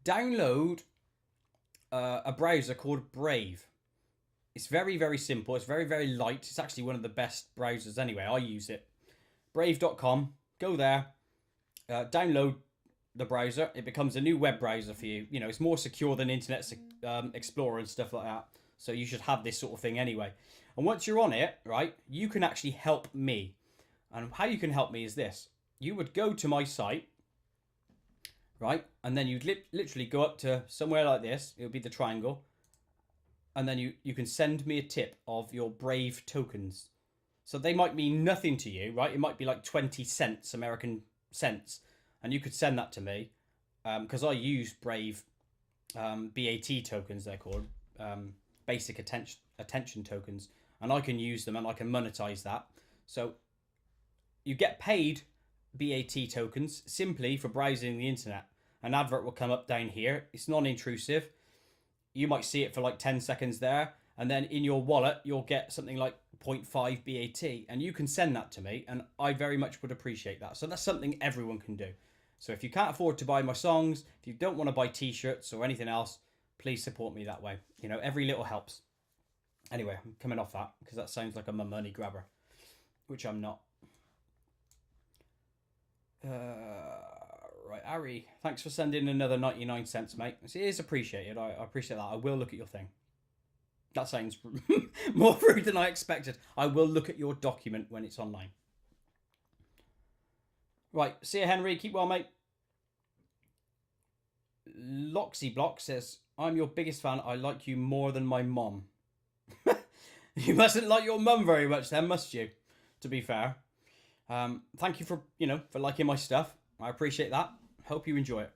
Download a browser called Brave. It's very simple. It's very light. It's actually one of the best browsers anyway. I use it. Brave.com. Go there. Download the browser. It becomes a new web browser for you. You know, it's more secure than Internet Explorer and stuff like that. So you should have this sort of thing anyway. And once you're on it, right, you can actually help me. And how you can help me is this. You would go to my site, right? And then you'd literally go up to somewhere like this. It would be the triangle. And then you can send me a tip of your Brave tokens. So they might mean nothing to you, right? It might be like 20 cents, American cents. And you could send that to me. Because I use Brave BAT tokens, they're called. Basic attention tokens. And I can use them and I can monetize that. So you get paid BAT tokens simply for browsing the internet. An advert will come up down here. It's non-intrusive. You might see it for like 10 seconds there. And then in your wallet, you'll get something like 0.5 BAT. And you can send that to me. And I very much would appreciate that. So that's something everyone can do. So if you can't afford to buy my songs, if you don't want to buy t-shirts or anything else, please support me that way. You know, every little helps. Anyway, I'm coming off that because that sounds like I'm a money grabber, which I'm not. Right, Ari, thanks for sending another 99 cents, mate. It is appreciated. I appreciate that. I will look at your thing. That sounds more rude than I expected. I will look at your document when it's online. Right, see you, Henry. Keep well, mate. Loxy Block says, I'm your biggest fan. I like you more than my mom. You mustn't like your mum very much then, must you? To be fair. Thank you for, for liking my stuff. I appreciate that. Hope you enjoy it.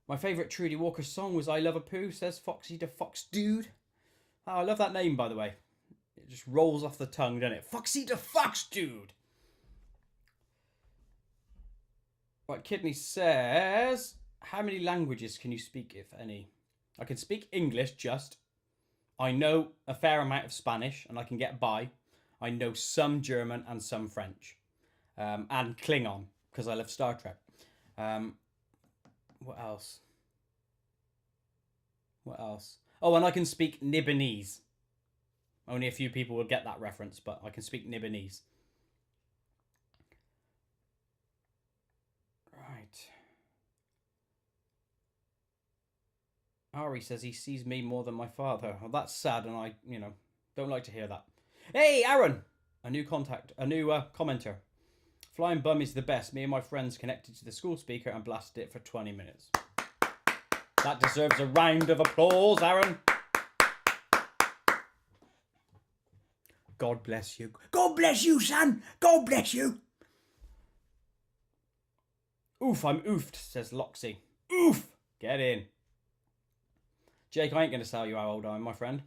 My favourite Trudy Walker song was I Love a Poo, says Foxy the Fox Dude. Oh, I love that name, by the way. It just rolls off the tongue, doesn't it? Foxy the Fox Dude. Right, Kidney says, how many languages can you speak, if any? I can speak English, just. I know a fair amount of Spanish, and I can get by. I know some German and some French. And Klingon, because I love Star Trek. What else? What else? Oh, and I can speak Nibonese. Only a few people will get that reference, but I can speak Nibonese. Right. Ari says he sees me more than my father. Well, that's sad, and I, don't like to hear that. Hey, Aaron! A new commenter. Flying Bum is the best. Me and my friends connected to the school speaker and blasted it for 20 minutes. That deserves a round of applause, Aaron. God bless you. God bless you, son. God bless you. Oof, I'm oofed, says Loxy. Oof! Get in. Jake, I ain't going to tell you how old I am, my friend.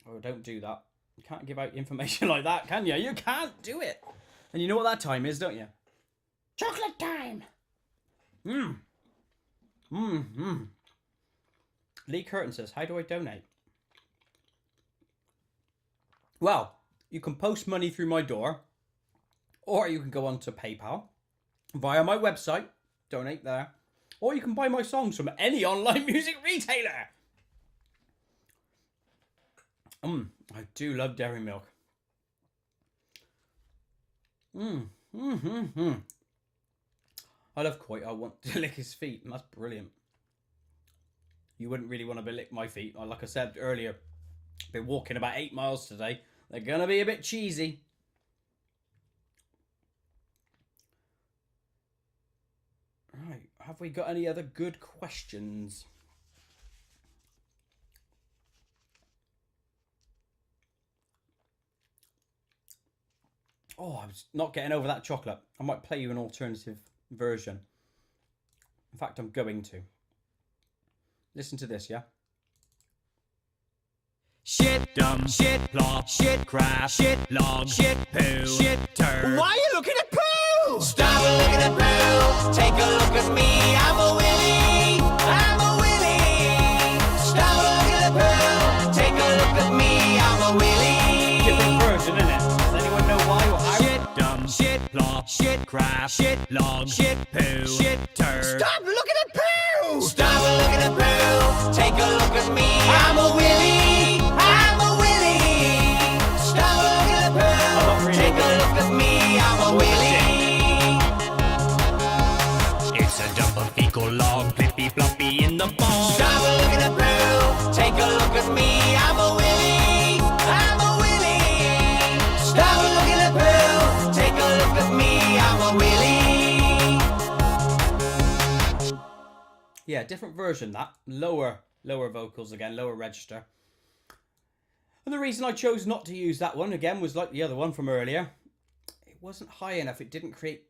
Oh, don't do that. You can't give out information like that, can you? You can't do it. And you know what that time is, don't you? Chocolate time! Lee Curtin says, how do I donate? Well, you can post money through my door, or you can go onto PayPal via my website, donate there, or you can buy my songs from any online music retailer. I do love dairy milk. I love Koit. I want to lick his feet, and that's brilliant. You wouldn't really want to lick my feet. Like I said earlier, been walking about 8 miles today. They're going to be a bit cheesy. Right, have we got any other good questions? Oh, I was not getting over that chocolate. I might play you an alternative version. In fact, I'm going to. Listen to this, yeah? Shit, dumb, shit, plop, shit, crap, shit, log, shit, poo, shit, turd. Why are you looking at poo? Stop looking at poo. Take a look at me. I'm a willy. I'm a willy. Stop looking at poo. Take a look at me. I'm a willy. Different version, isn't it? Does anyone know why or how? Shit, dumb, shit, plop, shit, crap, shit, log, shit, poo, shit, turd. Stop looking at poo! Stop looking at poo. Take a look at me. I'm a willy. I'm a willy. Stop looking at poo. Take a look at me. I'm a willy. It's a dump of fecal log, flippy floppy in the ball. Stop looking at poo. Take a look at me. I'm a willy. I'm a willy. Stop looking at poo. Take a look at me. I'm a willy. Yeah, different version, that. Lower vocals again, lower register. And the reason I chose not to use that one, again, was like the other one from earlier. It wasn't high enough. It didn't create...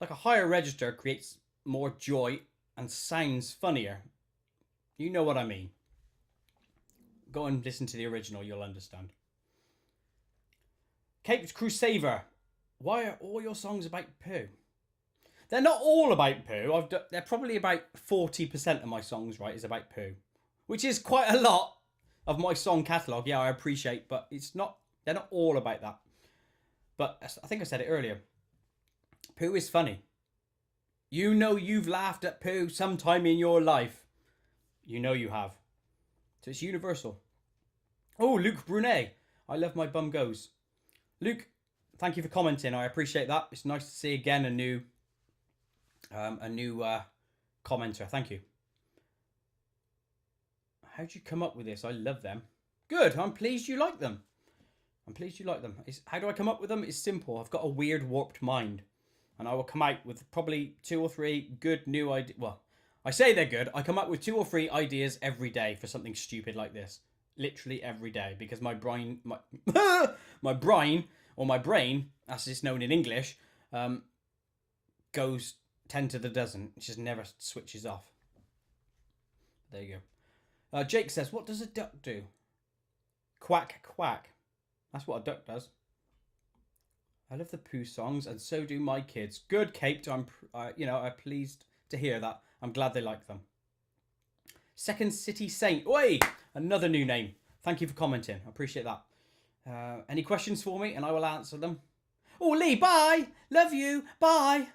Like a higher register creates more joy and sounds funnier. You know what I mean. Go and listen to the original, you'll understand. Caped Crusader. Why are all your songs about poo? They're not all about poo. They're probably about 40% of my songs, right, is about poo. Which is quite a lot of my song catalogue. Yeah, I appreciate, but they're not all about that. But I think I said it earlier. Poo is funny. You know you've laughed at poo sometime in your life. You know you have. So it's universal. Oh, Luke Brunet. I love my bum goes. Luke, thank you for commenting. I appreciate that. It's nice to see again a new commenter. Thank you. How'd you come up with this? I love them. Good. I'm pleased you like them. How do I come up with them? It's simple. I've got a weird, warped mind. And I will come out with probably 2 or 3 good new ideas. Well, I say they're good. I come up with 2 or 3 ideas every day for something stupid like this. Literally every day. Because my brain, my brain, as it's known in English, goes 10 to the dozen. It just never switches off. There you go. Jake says, what does a duck do? Quack, quack. That's what a duck does. I love the Pooh songs, and so do my kids. Good, Kate. I'm pleased to hear that. I'm glad they like them. Second City Saint. Oi! Another new name. Thank you for commenting. I appreciate that. Any questions for me, and I will answer them. Oh, Lee, bye. Love you. Bye.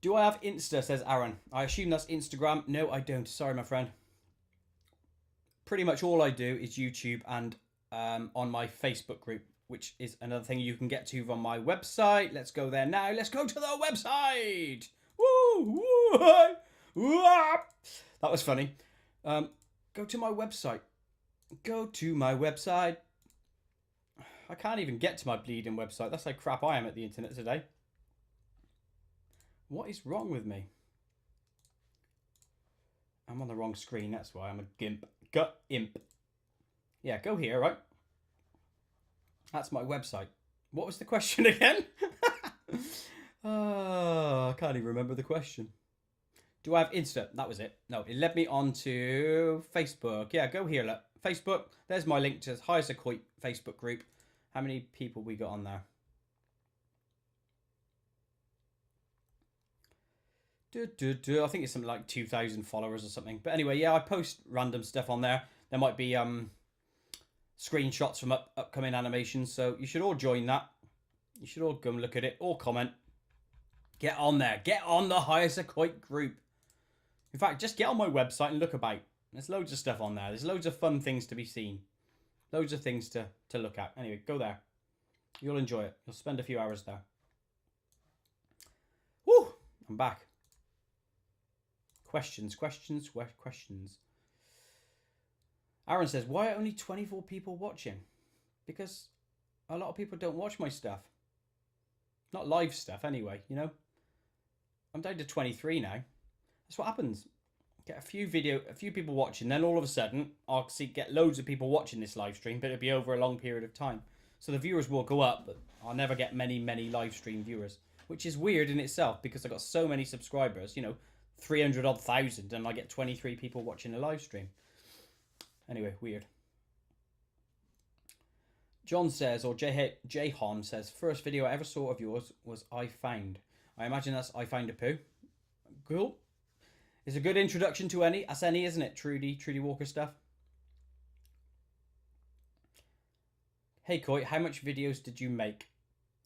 Do I have Insta, says Aaron. I assume that's Instagram. No, I don't. Sorry, my friend. Pretty much all I do is YouTube and on my Facebook group, which is another thing you can get to on my website. Let's go there now. Let's go to the website. Woo! Woo! That was funny. Go to my website. Go to my website. I can't even get to my bleeding website. That's how crap I am at the internet today. What is wrong with me? I'm on the wrong screen. That's why I'm a gimp. Gut imp. Yeah, go here, right? That's my website. What was the question again? I can't even remember the question. Do I have Insta? That was it. No, it led me on to Facebook. Yeah, go here, look. Facebook. There's my link to Hires a Coit Facebook group. How many people we got on there? I think it's something like 2,000 followers or something. But anyway, yeah, I post random stuff on there. There might be screenshots from upcoming animations. So you should all join that. You should all go and look at it or comment. Get on there. Get on the Hires a Coit group. In fact, just get on my website and look about. There's loads of stuff on there. There's loads of fun things to be seen. Loads of things to look at. Anyway, go there. You'll enjoy it. You'll spend a few hours there. Woo! I'm back. Questions. Aaron says, why are only 24 people watching? Because a lot of people don't watch my stuff. Not live stuff, anyway, you know? I'm down to 23 now. That's what happens. Get a few people watching, then all of a sudden, I'll get loads of people watching this live stream, but it'll be over a long period of time. So the viewers will go up, but I'll never get many live stream viewers, which is weird in itself because I've got so many subscribers, you know, 300 odd thousand, and I get 23 people watching a live stream. Anyway, weird. John says, or Jayhon says, first video I ever saw of yours was I Found. I imagine that's I Found a Poo. Cool. It's a good introduction to any, isn't it? Trudy Walker stuff. Hey Coit, how much videos did you make?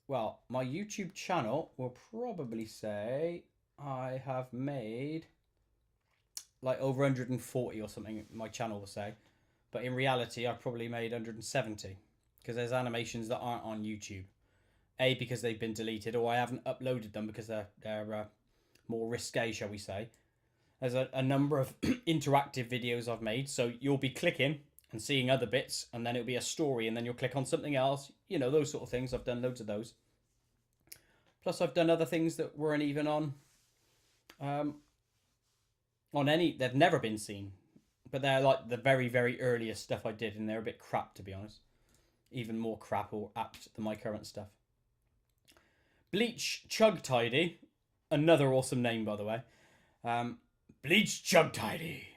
Well, my YouTube channel will probably say I have made like over 140 or something, my channel will say. But in reality, I've probably made 170 because there's animations that aren't on YouTube. A, because they've been deleted, or I haven't uploaded them because they're more risque, shall we say. There's a number of interactive videos I've made, so you'll be clicking and seeing other bits, and then it'll be a story, and then you'll click on something else. You know, those sort of things. I've done loads of those. Plus, I've done other things that weren't even on any. They've never been seen, but they're like the very, very earliest stuff I did, and they're a bit crap, to be honest. Even more crap or apt than my current stuff. Bleach Chug Tidy, another awesome name, by the way. Bleach Chug Tidy.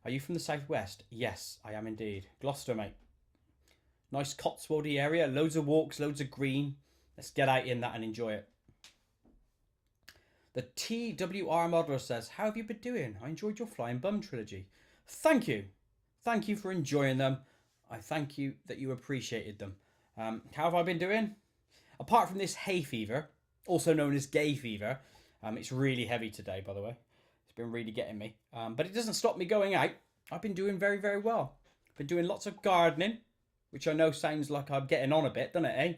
Are you from the southwest? Yes, I am indeed. Gloucester, mate. Nice Cotswoldy area. Loads of walks, loads of green. Let's get out in that and enjoy it. The TWR Modeler says, how have you been doing? I enjoyed your Flying Bum trilogy. Thank you. Thank you for enjoying them. I thank you that you appreciated them. How have I been doing? Apart from this hay fever, also known as gay fever, it's really heavy today, by the way. It's been really getting me. But it doesn't stop me going out. I've been doing very, very well. Been doing lots of gardening. which I know sounds like I'm getting on a bit, doesn't it, eh?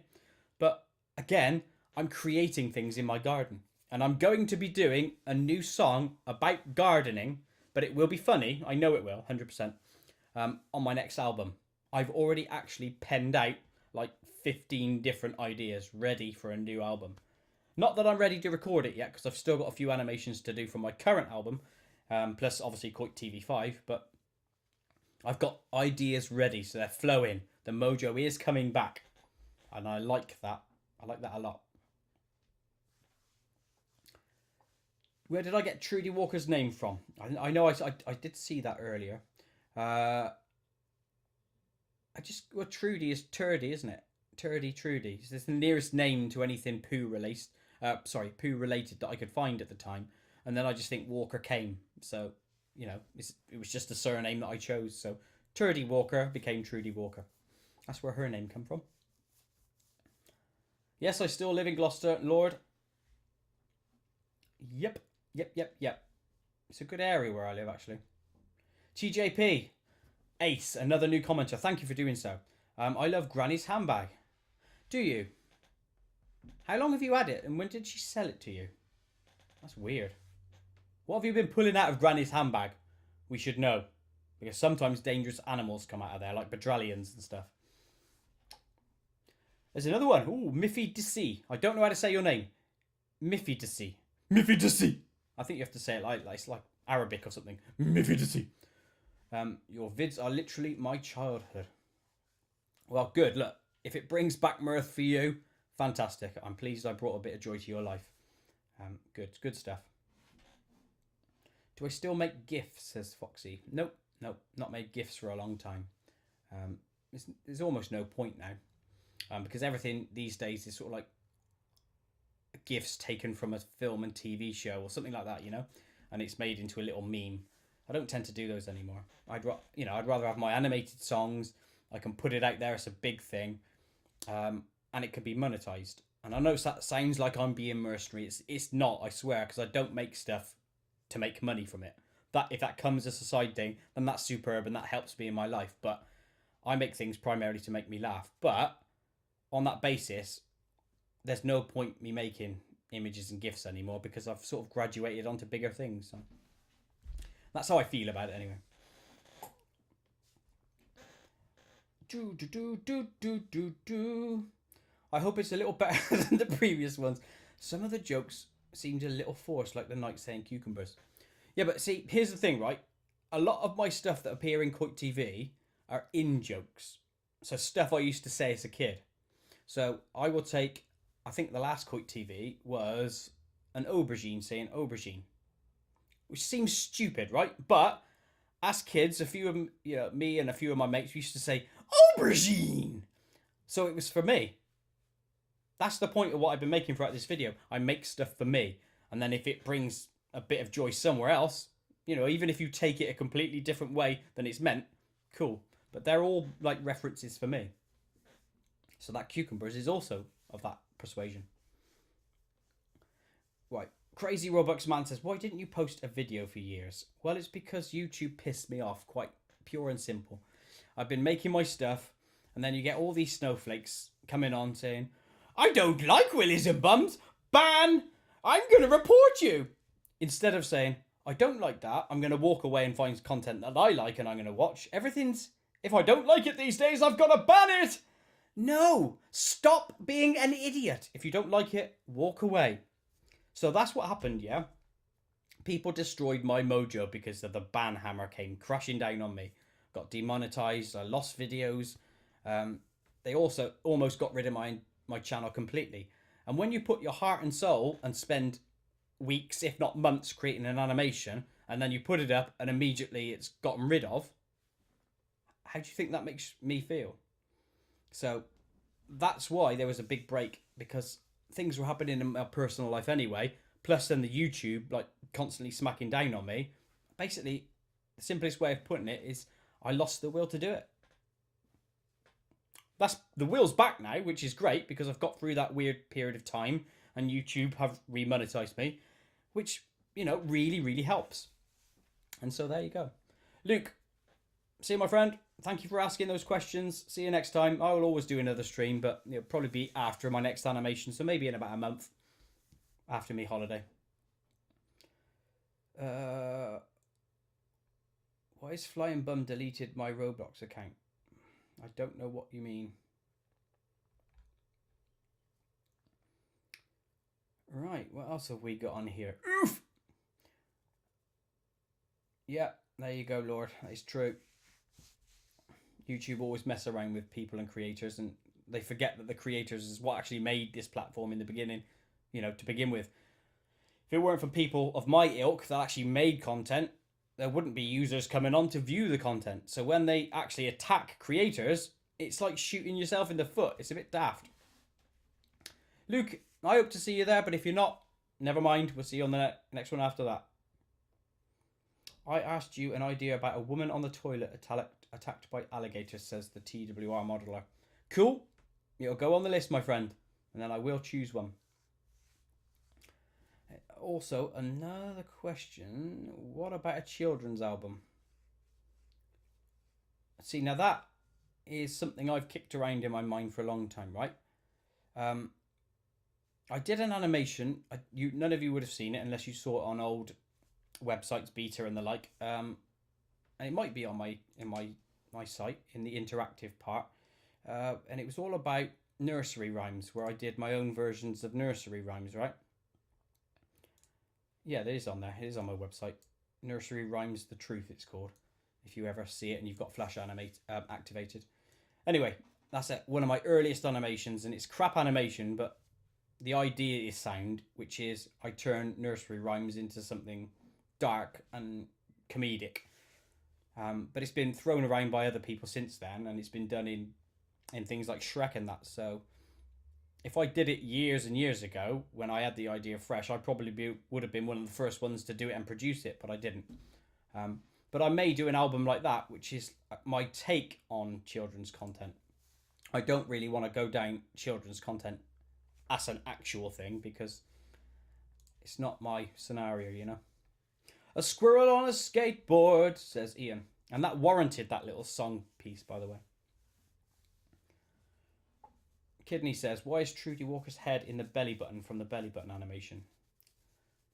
But again, I'm creating things in my garden. And I'm going to be doing a new song about gardening, but it will be funny. I know it will, 100%, on my next album. I've already actually penned out like 15 different ideas ready for a new album. Not that I'm ready to record it yet, because I've still got a few animations to do for my current album, plus obviously Coit TV 5, but I've got ideas ready, so they're flowing. The mojo is coming back, and I like that. I like that a lot. Where did I get Trudy Walker's name from? I know I did see that earlier. Well, Trudy is Turdy, isn't it? Trudy. It's the nearest name to anything poo related that I could find at the time. And then I just think Walker came. So, you know, it was just a surname that I chose. So Turdy Walker became Trudy Walker. That's where her name come from. Yes, I still live in Gloucester, Lord. Yep. It's a good area where I live, actually. TJP. Ace, another new commenter. Thank you for doing so. I love Granny's handbag. Do you? How long have you had it, and when did she sell it to you? That's weird. What have you been pulling out of Granny's handbag? We should know. Because sometimes dangerous animals come out of there, like badralians and stuff. There's another one. Ooh, Miffy Dissy. I don't know how to say your name. Miffy Dissy. Miffy Dissy. I think you have to say it like it's like Arabic or something. Miffy Dissy. Your vids are literally my childhood. Well, good. Look, if it brings back mirth for you, fantastic. I'm pleased I brought a bit of joy to your life. Good stuff. Do I still make GIFs, says Foxy. Nope, not made GIFs for a long time. There's almost no point now. Because everything these days is sort of like GIFs taken from a film and TV show or something like that, you know? And it's made into a little meme. I don't tend to do those anymore. I'd rather have my animated songs. I can put it out there as a big thing, and it can be monetized. And I know that sounds like I'm being mercenary. It's not, I swear, because I don't make stuff to make money from it. That if that comes as a side thing, then that's superb and that helps me in my life. But I make things primarily to make me laugh. But on that basis, there's no point me making images and GIFs anymore because I've sort of graduated onto bigger things. So that's how I feel about it anyway. I hope it's a little better than the previous ones. Some of the jokes seemed a little forced, like the knight saying cucumbers. Yeah, but see, here's the thing, right? A lot of my stuff that appear in Coit TV are in jokes. So stuff I used to say as a kid. So I will take, I think the last Coit TV was an aubergine saying aubergine. Which seems stupid, right? But as kids, a few of them, me and a few of my mates used to say aubergine. So it was for me. That's the point of what I've been making throughout this video. I make stuff for me. And then if it brings a bit of joy somewhere else, even if you take it a completely different way than it's meant, cool. But they're all like references for me. So that cucumbers is also of that persuasion. Right. Crazy Robux Man says, why didn't you post a video for years? Well, it's because YouTube pissed me off, quite pure and simple. I've been making my stuff, and then you get all these snowflakes coming on saying, I don't like willies and bums. Ban! I'm going to report you. Instead of saying, I don't like that. I'm going to walk away and find content that I like and I'm going to watch. Everything's, if I don't like it these days, I've got to ban it. No, stop being an idiot. If you don't like it, walk away. So that's what happened, yeah? People destroyed my mojo because of the ban hammer came crashing down on me. Got demonetized, I lost videos. They also almost got rid of my channel completely. And when you put your heart and soul and spend weeks, if not months, creating an animation, and then you put it up and immediately it's gotten rid of, how do you think that makes me feel? So that's why there was a big break, because things were happening in my personal life anyway, plus then the YouTube like constantly smacking down on me. Basically, the simplest way of putting it is I lost the will to do it. That's the will's back now, which is great because I've got through that weird period of time and YouTube have remonetized me, which, really, really helps. And so there you go. Luke, see you, my friend. thank you for asking those questions. See you next time. I will always do another stream, but it'll probably be after my next animation, so maybe in about a month after me holiday. Why is Flying Bum deleted my Roblox account? I don't know what you mean. Right, what else have we got on here? Oof! Yeah, there you go, Lord. That is true. YouTube always mess around with people and creators, and they forget that the creators is what actually made this platform in the beginning, you know, to begin with. If it weren't for people of my ilk that actually made content, there wouldn't be users coming on to view the content. So when they actually attack creators, it's like shooting yourself in the foot. It's a bit daft. Luke, I hope to see you there, but if you're not, never mind. We'll see you on the next one after that. I asked you an idea about a woman on the toilet attacked by alligators, says the TWR modeler. Cool. It'll go on the list, my friend, and then I will choose one. Also, another question. What about a children's album? See, now that is something I've kicked around in my mind for a long time, right? I did an animation. None of you would have seen it unless you saw it on old websites, Beta and the like. And it might be on my site in the interactive part. And it was all about nursery rhymes, where I did my own versions of nursery rhymes, right? Yeah, it is on there. It is on my website. Nursery Rhymes The Truth, it's called. If you ever see it and you've got Flash activated. Anyway, that's one of my earliest animations, and it's crap animation, but the idea is sound, which is I turn nursery rhymes into something dark and comedic. But it's been thrown around by other people since then, and it's been done in things like Shrek and that. So if I did it years and years ago, when I had the idea fresh, I probably would have been one of the first ones to do it and produce it, but I didn't. But I may do an album like that, which is my take on children's content. I don't really want to go down children's content as an actual thing, because it's not my scenario, you know. A squirrel on a skateboard, says Ian. And that warranted that little song piece, by the way. Kidney says, why is Trudy Walker's head in the belly button from the belly button animation?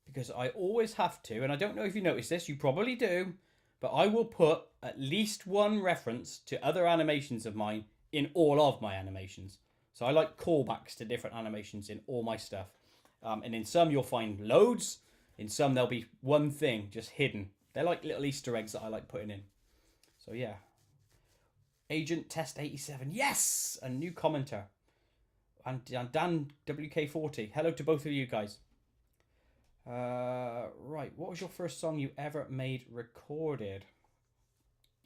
Because I always have to, and I don't know if you notice this, you probably do, but I will put at least one reference to other animations of mine in all of my animations. So I like callbacks to different animations in all my stuff. And in some you'll find loads, in some there'll be one thing just hidden. They're like little Easter eggs that I like putting in. So yeah. Agent Test 87, yes! A new commenter. And Dan WK40. Hello to both of you guys. Right, what was your first song you ever made recorded?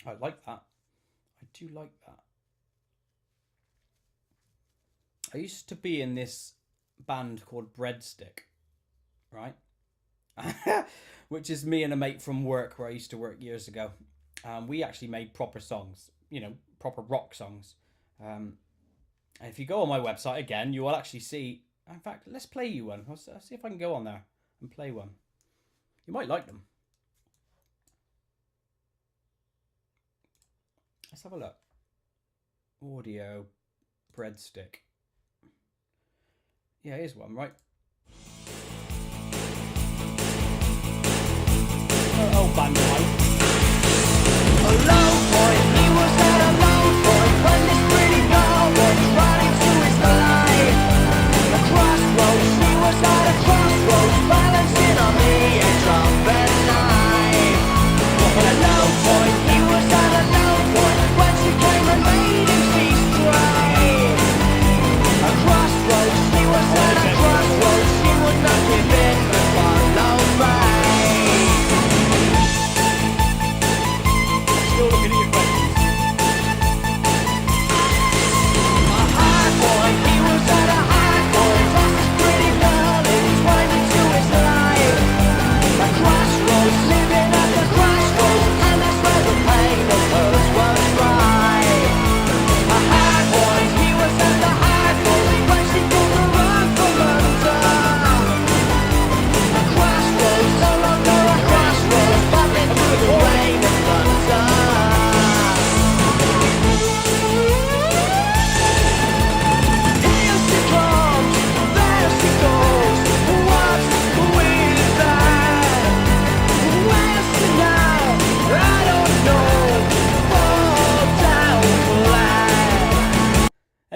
I like that. I do like that. I used to be in this band called Breadstick, right? Which is me and a mate from work where I used to work years ago. We actually made proper songs, you know, proper rock songs. And if you go on my website again, you will actually see. In fact, let's play you one. I'll see if I can go on there and play one. You might like them. Let's have a look. Audio, Breadstick. Yeah, here's one, right? Oh, band life. A low point, he was at a low point when this pretty girl was running to his life. A crossroads, he was at a crossroads, balancing on the edge of the knife. A low point, he was at a low point when she came and made him see straight. A crossroads, he was at a crossroads, she would not give in but follow right. Still looking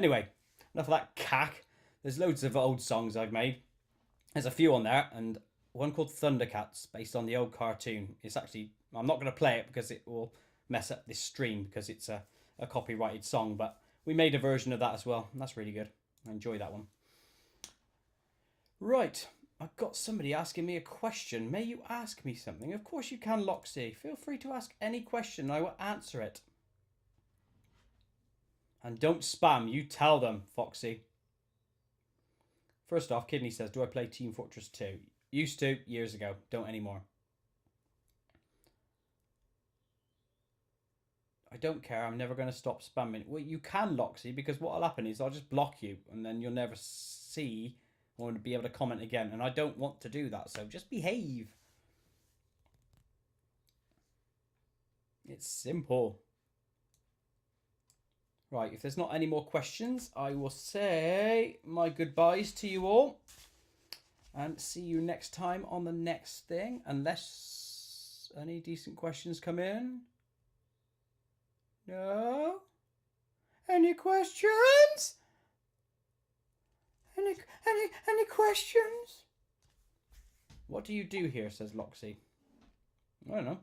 Anyway, enough of that cack. There's loads of old songs I've made. There's a few on there, and one called Thundercats, based on the old cartoon. It's actually, I'm not going to play it because it will mess up this stream because it's a copyrighted song, but we made a version of that as well, and that's really good. I enjoy that one. Right, I've got somebody asking me a question. May you ask me something? Of course you can, Loxy. Feel free to ask any question, I will answer it. And don't spam, you tell them, Foxy. First off, Kidney says, do I play Team Fortress 2? Used to, years ago. Don't anymore. I don't care. I'm never going to stop spamming. Well, you can, Loxy, because what will happen is I'll just block you, and then you'll never see or be able to comment again. And I don't want to do that, so just behave. It's simple. Right, if there's not any more questions, I will say my goodbyes to you all. And see you next time on the next thing. Unless any decent questions come in. No? Any questions? Any questions? What do you do here, says Loxy. I don't know.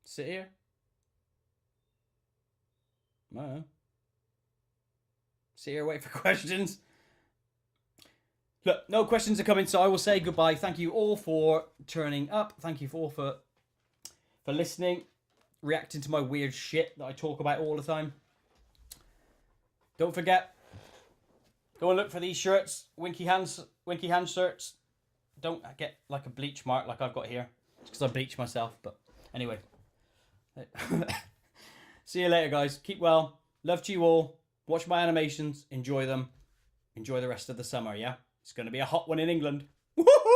Sit here. I don't know. Sit here, wait for questions. Look, no questions are coming, so I will say goodbye. Thank you all for turning up. Thank you all for listening, reacting to my weird shit that I talk about all the time. Don't forget, go and look for these shirts, Winky Hand shirts. Don't get like a bleach mark like I've got here. It's because I bleach myself, but anyway. See you later, guys. Keep well. Love to you all. Watch my animations. Enjoy them. Enjoy the rest of the summer, yeah? It's going to be a hot one in England. Woohoo!